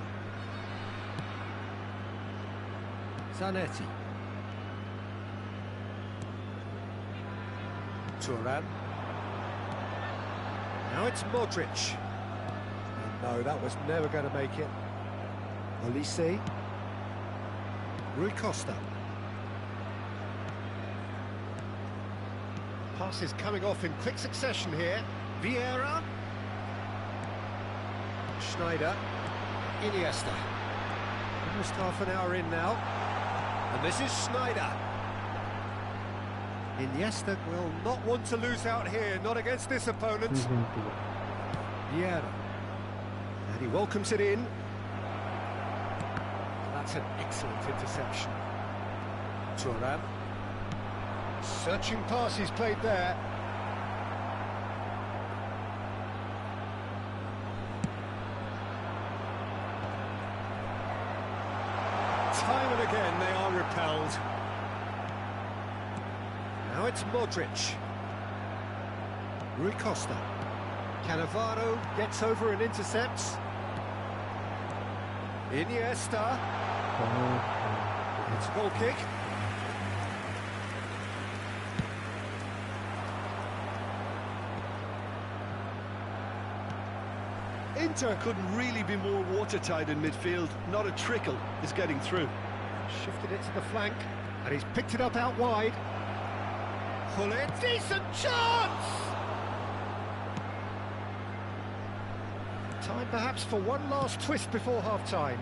Zanetti. Turan. Now it's Modric. And no, that was never going to make it. Olise. Rui Costa. Passes coming off in quick succession here. Vieira. Schneider. Iniesta. Almost half an hour in now. And this is Schneider. Iniesta will not want to lose out here, not against this opponent. Vieira. And he welcomes it in. That's an excellent interception. Turan. Searching pass he's played there. Time and again they are repelled. Now it's Modric. Rui Costa. Cannavaro gets over and intercepts. Iniesta. It's a goal kick. Inter couldn't really be more watertight in midfield. Not a trickle is getting through. Shifted it to the flank, and he's picked it up out wide. Hullet, decent chance! Time perhaps for one last twist before half-time.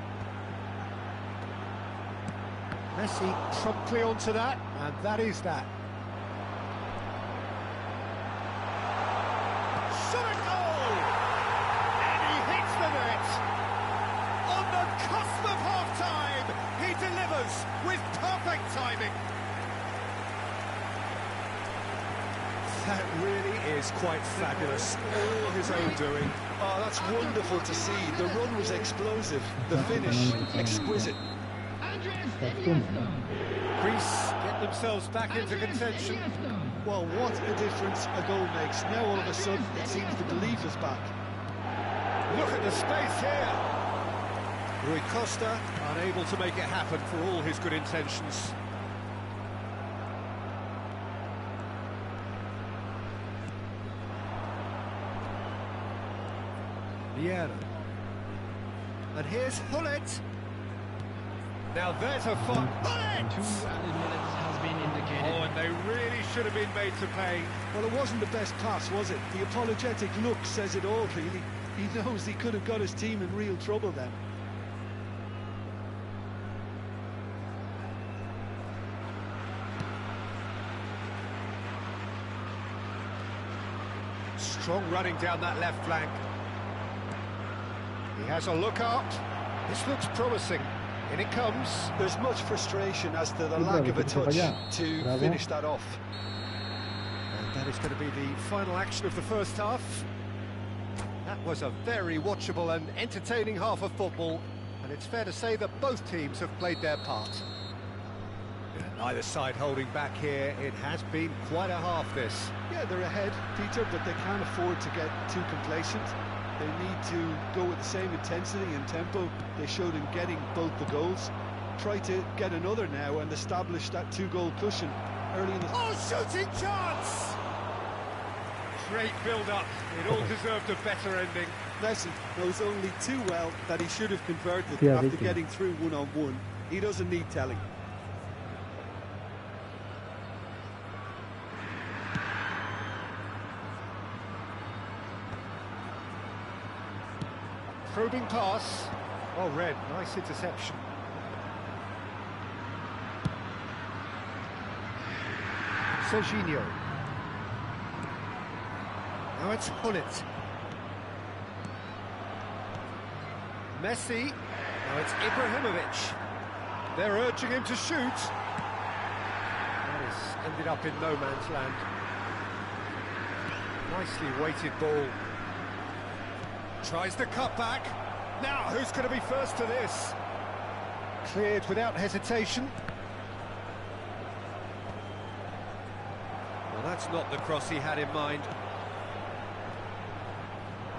Messi promptly onto that, and that is that. Shot a goal! And he hits the net! On the cusp of half-time, he delivers with perfect timing. That really is quite fabulous, all his own doing. Oh, that's wonderful to see. The run was explosive, the finish exquisite. Greece get themselves back into contention. Well, what a difference a goal makes. Now all of a sudden it seems the belief is back. Look at the space here. Rui Costa unable to make it happen for all his good intentions. Vieira. And here's Hullet. Now there's a fun. 2 added minutes has been indicated. Oh, and they really should have been made to pay. Well, it wasn't the best pass, was it? The apologetic look says it all, really. He knows he could have got his team in real trouble then. Strong running down that left flank. He has a look up. This looks promising. In it comes. There's much frustration as to the lack of a touch to finish that off. And that is going to be the final action of the first half. That was a very watchable and entertaining half of football, and it's fair to say that both teams have played their part. Neither side holding back here. It has been quite a half, this. Yeah, they're ahead, Peter, but they can't afford to get too complacent. They need to go with the same intensity and tempo they showed in getting both the goals. Try to get another now and establish that 2-goal cushion early in the... Oh, shooting chance! Great build-up. It all deserved a better ending. Messi knows only too well that he should have converted Yeah, after Vicky. getting through one-on-one. He doesn't need telling. Probing pass. Oh, Red, nice interception. Serginho. Now it's Hullet. Messi. Now it's Ibrahimovic. They're urging him to shoot. That has ended up in no man's land. Nicely weighted ball. Tries the cut back. Now, who's going to be first to this? Cleared without hesitation. Well, that's not the cross he had in mind.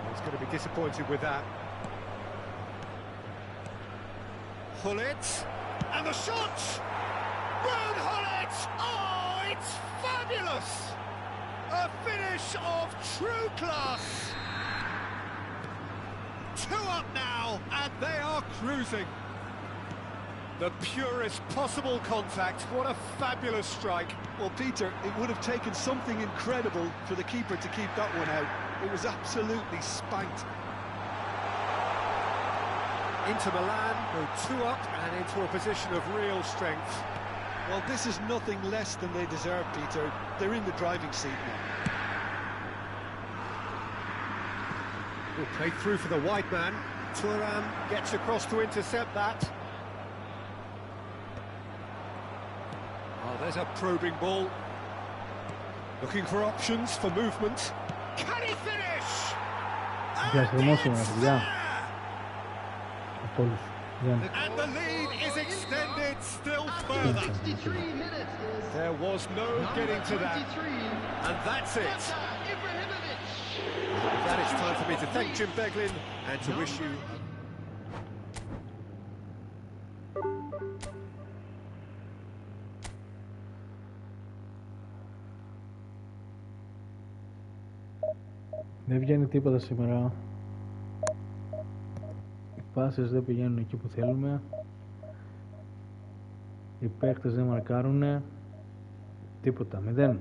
He's going to be disappointed with that. Hullet. And the shot! Ruud Hullet! Oh, it's fabulous! A finish of true class! 2 up now, and they are cruising. The purest possible contact. What a fabulous strike. Well, Peter, it would have taken something incredible for the keeper to keep that one out. It was absolutely spanked. Inter Milan go 2 up and into a position of real strength. Well, this is nothing less than they deserve, Peter. They're in the driving seat now. Will play through for the wide man. Thuram gets across to intercept that. Oh, there's a probing ball. Looking for options for movement. Can he finish? Gracias, hermoso, ya. A todos. Bien. And the lead is extended still further. 63 minutes is There was no getting to that. 53. And that's it. Ibrahimovic. With that, it's time for me to thank Jim Beglin and to wish you... Δεν βγαίνει τίποτα σήμερα. Οι πάσες δεν πηγαίνουν εκεί που θέλουμε. Οι παίκτες δεν μαρκάρουνε. Τίποτα, 0.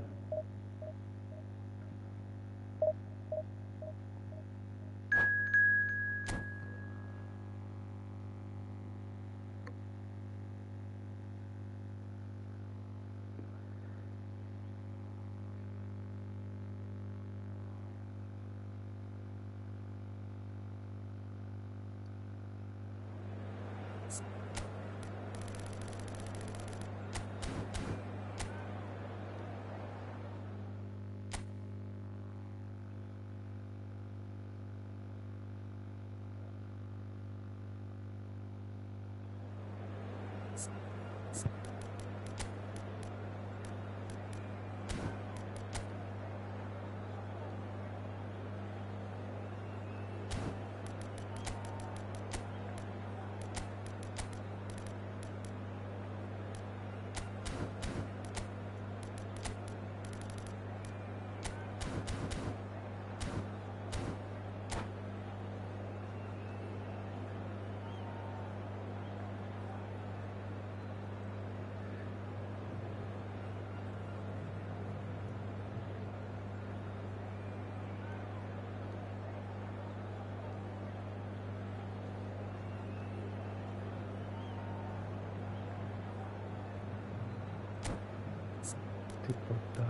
Τίποτα.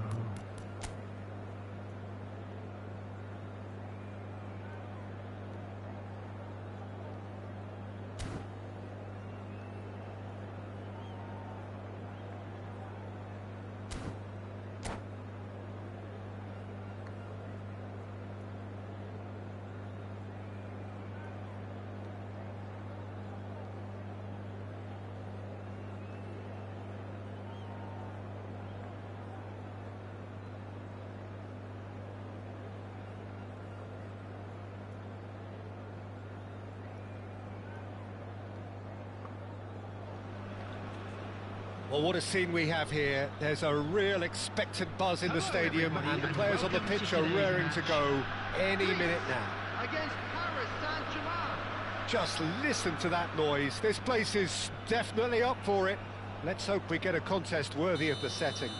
Well, what a scene we have here. There's a real expectant buzz in the stadium, and the players on the pitch are raring to go any minute now. Against Paris Saint-Germain. Just listen to that noise. This place is definitely up for it. Let's hope we get a contest worthy of the setting.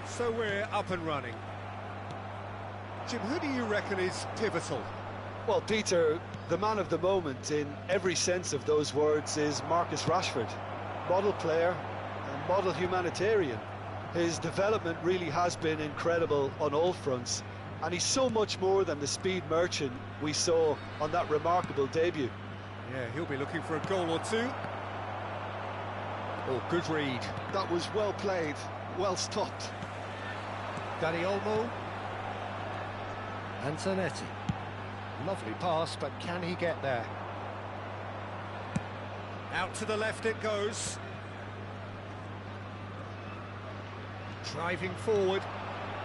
So we're up and running. Jim, who do you reckon is pivotal? Well, Peter, the man of the moment in every sense of those words is Marcus Rashford. Model player and model humanitarian. His development really has been incredible on all fronts, and he's so much more than the speed merchant we saw on that remarkable debut. Yeah, he'll be looking for a goal or two. Oh, good read. That was well played, well stopped. Dani Olmo. Antonetti. Lovely pass, but can he get there? Out to the left it goes. Driving forward.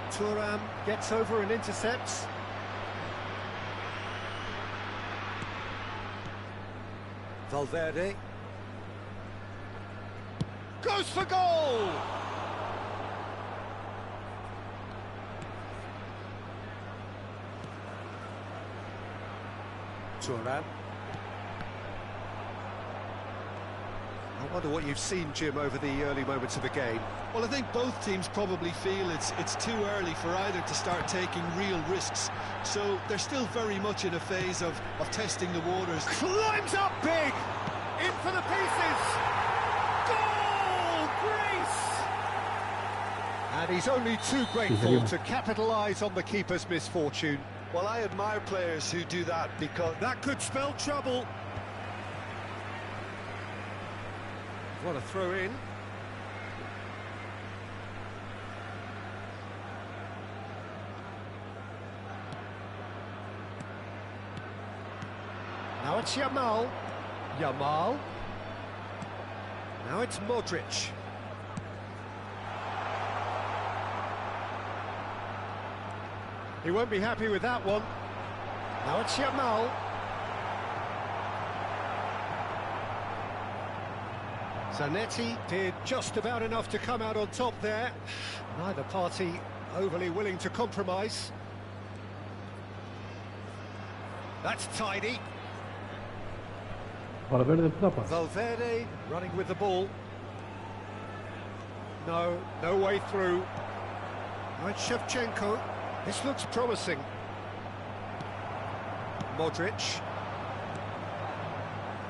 Thuram gets over and intercepts. Valverde. Goes for goal! Thuram. I wonder what you've seen, Jim, over the early moments of the game. Well, I think both teams probably feel it's too early for either to start taking real risks. So they're still very much in a phase of testing the waters. Climbs up big! In for the pieces! Goal! Greece! And he's only too grateful to capitalise on the keeper's misfortune. Well, I admire players who do that because That could spell trouble. What a throw in. Now it's Yamal. Yamal. Now it's Modric. He won't be happy with that one. Now it's Yamal. Zanetti did just about enough to come out on top there. Neither party overly willing to compromise. That's tidy. Valverde, πού θα πας? Valverde running with the ball. No way through. Now it's Shevchenko. This looks promising. Modric.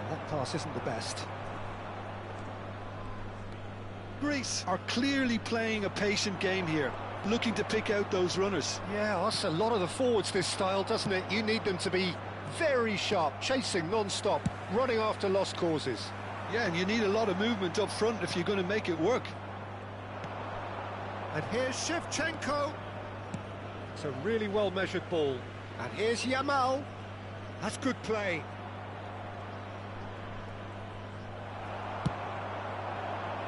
That pass isn't the best. Greece are clearly playing a patient game here, looking to pick out those runners. Yeah, that's a lot of the forwards, this style, doesn't it? You need them to be very sharp, chasing non-stop, running after lost causes. Yeah, and you need a lot of movement up front if you're going to make it work. And here's Shevchenko. It's a really well-measured ball. And here's Yamal. That's good play.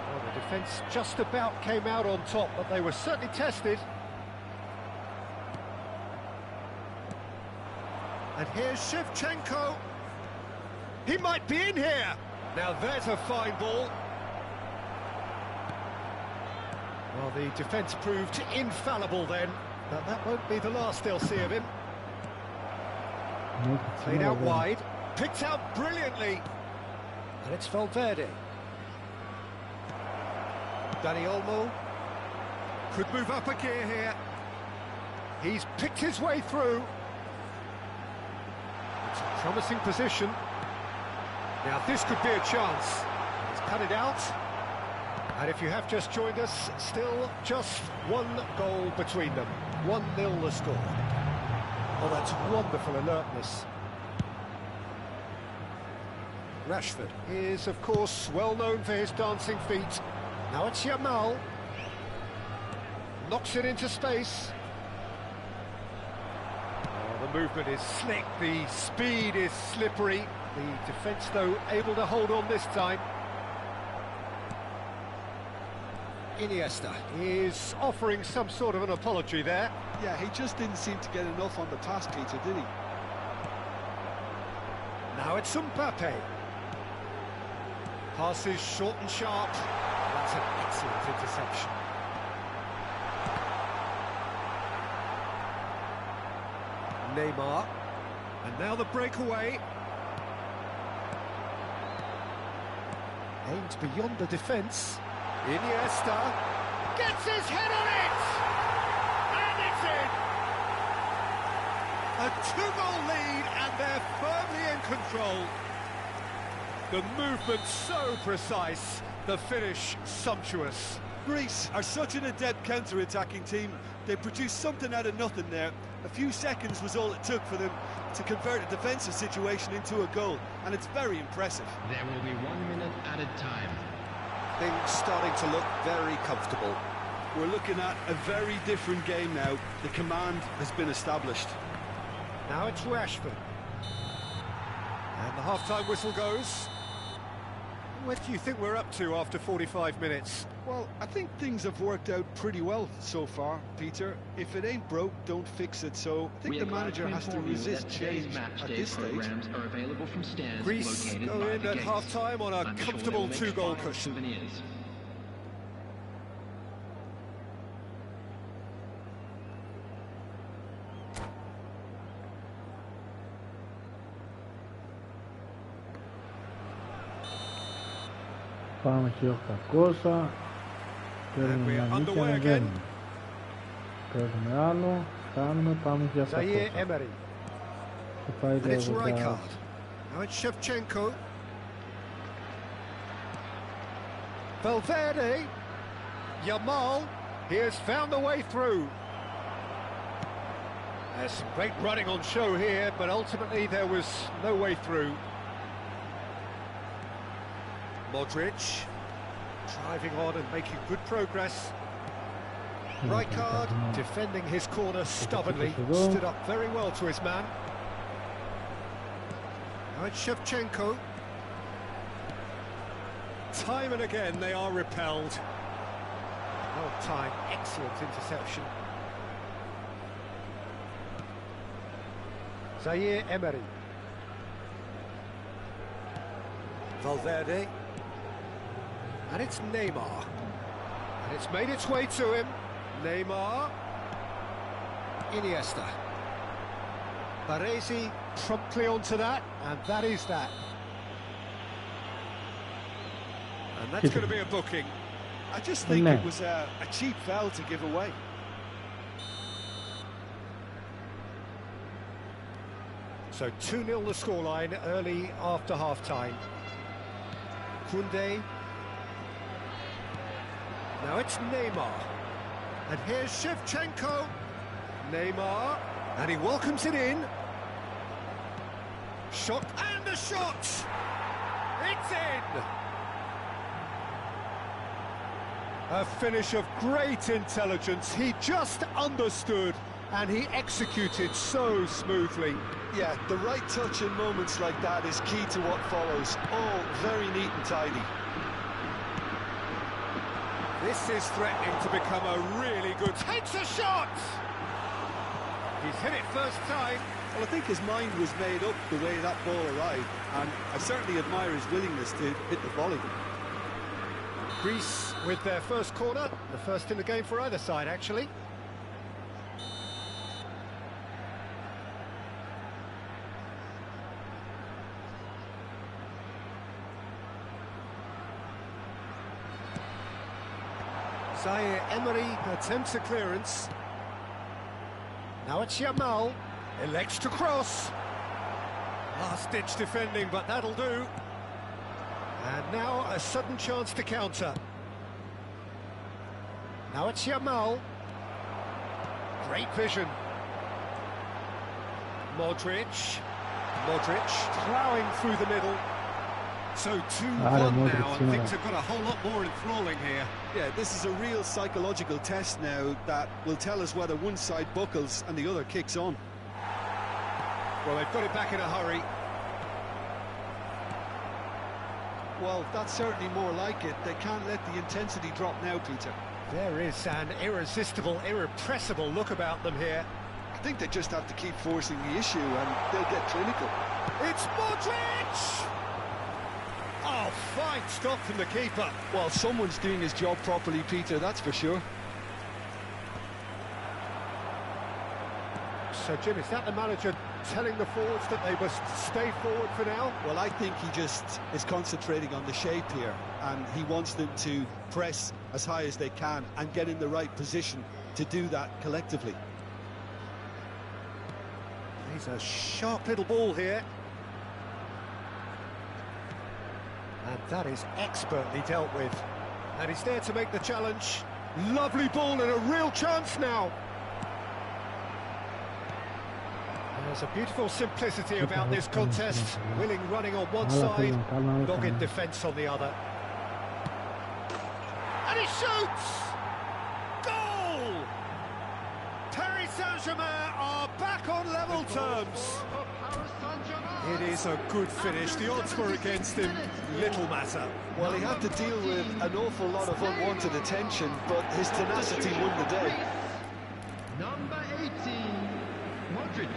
Well, the defence just about came out on top, but they were certainly tested. And here's Shevchenko. He might be in here. Now there's a fine ball. Well, the defence proved infallible then, but that won't be the last they'll see of him. Played out wide, picked out brilliantly. And it's Valverde. Dani Olmo could move up a gear here. He's picked his way through. It's a promising position. Now this could be a chance. He's cut it out. And if you have just joined us, still just one goal between them. 1-0 the score. Oh, that's wonderful alertness. Rashford is, of course, well known for his dancing feet. Now it's Yamal. Knocks it into space. Oh, the movement is slick, the speed is slippery. The defence, though, able to hold on this time. Iniesta is offering some sort of an apology there. Yeah, he just didn't seem to get enough on the pass, Peter, did he? Now it's Mbappe. Passes short and sharp. That's an excellent interception. Neymar. And now the breakaway. Aimed beyond the defence. Iniesta gets his head on it! And it's in! A 2-goal lead, and they're firmly in control. The movement so precise, the finish sumptuous. Greece are such an adept counter-attacking team. They produced something out of nothing there. A few seconds was all it took for them to convert a defensive situation into a goal, and it's very impressive. There will be 1 minute added time. Things starting to look very comfortable. We're looking at a very different game now. The command has been established. Now it's Rashford. And the half-time whistle goes. What do you think we're up to after 45 minutes? Well, I think things have worked out pretty well so far, Peter. If it ain't broke, don't fix it. So I think the manager has to resist change at this stage. Programs are available from stands Greece located go by in the at gates. half-time on a I'm sure comfortable they'll make 2-goal fine cushion. souvenirs. Πάμε 1800. Παίρνουμε And we μια are νίκη, underway ανεβαίνουμε. Παίρνουμε άλλο, φτάνουμε, πάμε για 700. Zaire Emery. Και πάει And it's το 80. Rijkaard. Now it's Shevchenko. Valverde. Yamal. He has found the way through. There's some great running on show here, but ultimately there was no way through. Modric. Driving on and making good progress. Rijkaard defending his corner stubbornly. Stood up very well to his man. Now it's Shevchenko. Time and again they are repelled. Well timed, excellent interception. Zaire Emery. Valverde. And it's Neymar. And it's made its way to him. Neymar. Iniesta. Baresi promptly onto that, and that is that. And that's going to be a booking. I just think it was a cheap foul to give away. So 2-0 the scoreline early after half-time. Koundé. Now it's Neymar. And here's Shevchenko. Neymar. And he welcomes it in. Shot, and the shot! It's in! A finish of great intelligence. He just understood, and he executed so smoothly. Yeah, the right touch in moments like that is key to what follows. All very neat and tidy. This is threatening to become a really good... Takes a shot! He's hit it first time. Well, I think his mind was made up the way that ball arrived, and I certainly admire his willingness to hit the volley. Greece with their first corner, the first in the game for either side, actually. Zaire Emery attempts a clearance. Now it's Yamal, elects to cross. Last-ditch defending, but that'll do. And now a sudden chance to counter. Now it's Yamal. Great vision. Modric ploughing through the middle. So 2-1 Modric, now, and things have got a whole lot more enthralling here. Yeah, this is a real psychological test now that will tell us whether one side buckles and the other kicks on. Well, they've got it back in a hurry. Well, that's certainly more like it. They can't let the intensity drop now, Peter. There is an irresistible, irrepressible look about them here. I think they just have to keep forcing the issue and they'll get clinical. It's Modric! Oh, fine stop from the keeper. Well, someone's doing his job properly, Peter, that's for sure. So, Jim, is that the manager telling the forwards that they must stay forward for now? Well, I think he just is concentrating on the shape here, and he wants them to press as high as they can and get in the right position to do that collectively. He's a sharp little ball here. And that is expertly dealt with. And he's there to make the challenge. Lovely ball and a real chance now. There's a beautiful simplicity about this contest. Willing running on one side, dogged defence on the other. And he shoots! Goal! Paris Saint-Germain are back on level terms. It is a good finish. The odds were against him. Little matter. Well, he had to deal with an awful lot of unwanted attention, but his tenacity won the day. Number 18, Modric.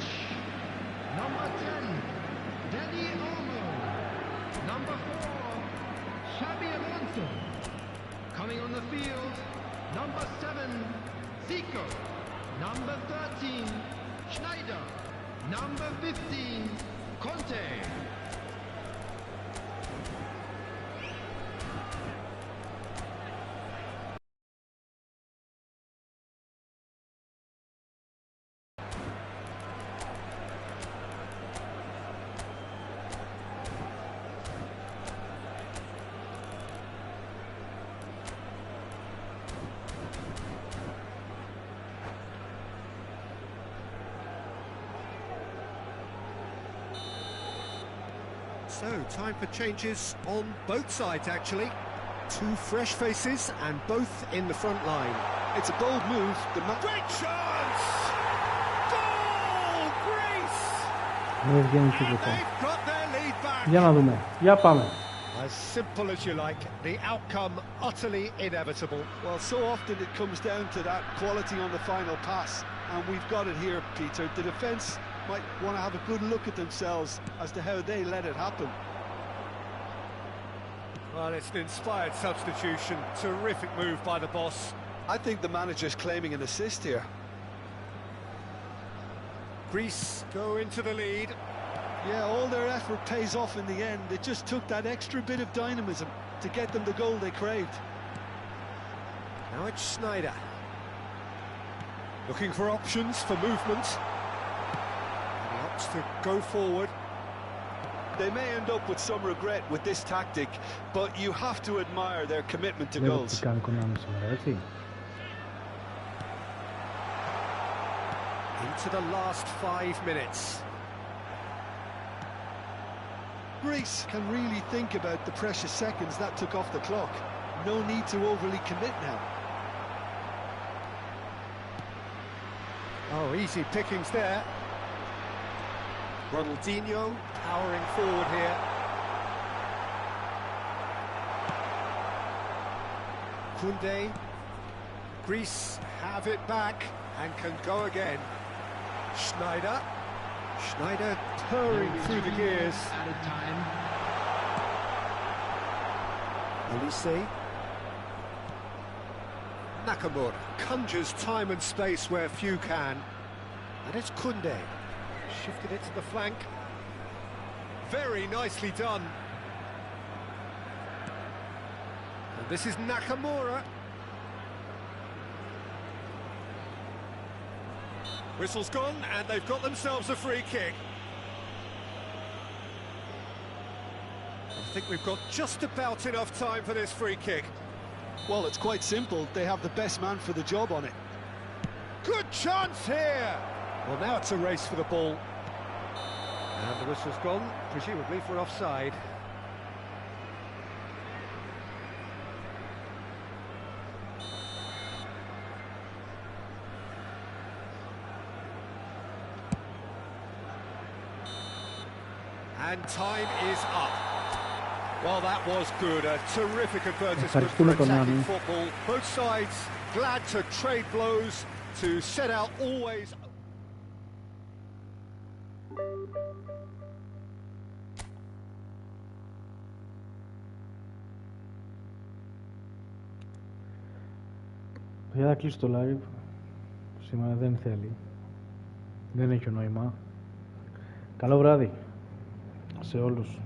Number 10, Dani Olmo. Number 4, Xabi Alonso. Coming on the field, number 7, Zico. Number 13, Schneider. Number 15, Conte. So, time for changes on both sides, actually. Two fresh faces and both in the front line. It's a bold move. Great chance! Goal, Greece! Βγαίνει And they've got their lead back. Για να δούμε. Για πάμε. As simple as you like, the outcome utterly inevitable. Well, so often it comes down to that quality on the final pass, and we've got it here, Peter. The defence might want to have a good look at themselves as to how they let it happen. Well, it's an inspired substitution. Terrific move by the boss. I think the manager's claiming an assist here. Greece go into the lead. Yeah, all their effort pays off in the end. It just took that extra bit of dynamism to get them the goal they craved. Now it's Schneider. Looking for options for movement. And he opts to go forward. They may end up with some regret with this tactic, but you have to admire their commitment to Βλέπω goals. τι κάνει κονάμε σήμερα, έτσι. Into the last 5 minutes. Greece can really think about the precious seconds that took off the clock. No need to overly commit now. Oh, easy pickings there. Ronaldinho powering forward here. Koundé. Greece have it back and can go again. Schneider. Schneider purring through the gears. Added time. Olise. Nakamura conjures time and space where few can. And it's Koundé. Shifted it to the flank. Very nicely done. And this is Nakamura. Whistle's gone, and they've got themselves a free kick. I think we've got just about enough time for this free kick. Well, it's quite simple. They have the best man for the job on it. Good chance here. Well, now it's a race for the ball. And the whistle's gone, presumably for offside. And time is up. Well, that was good. A terrific advertisement for attacking football. Both sides glad to trade blows, to set out always... Για να κλείσω το live. Σήμερα δεν θέλει. Δεν έχει νόημα. Καλό βράδυ σε όλους.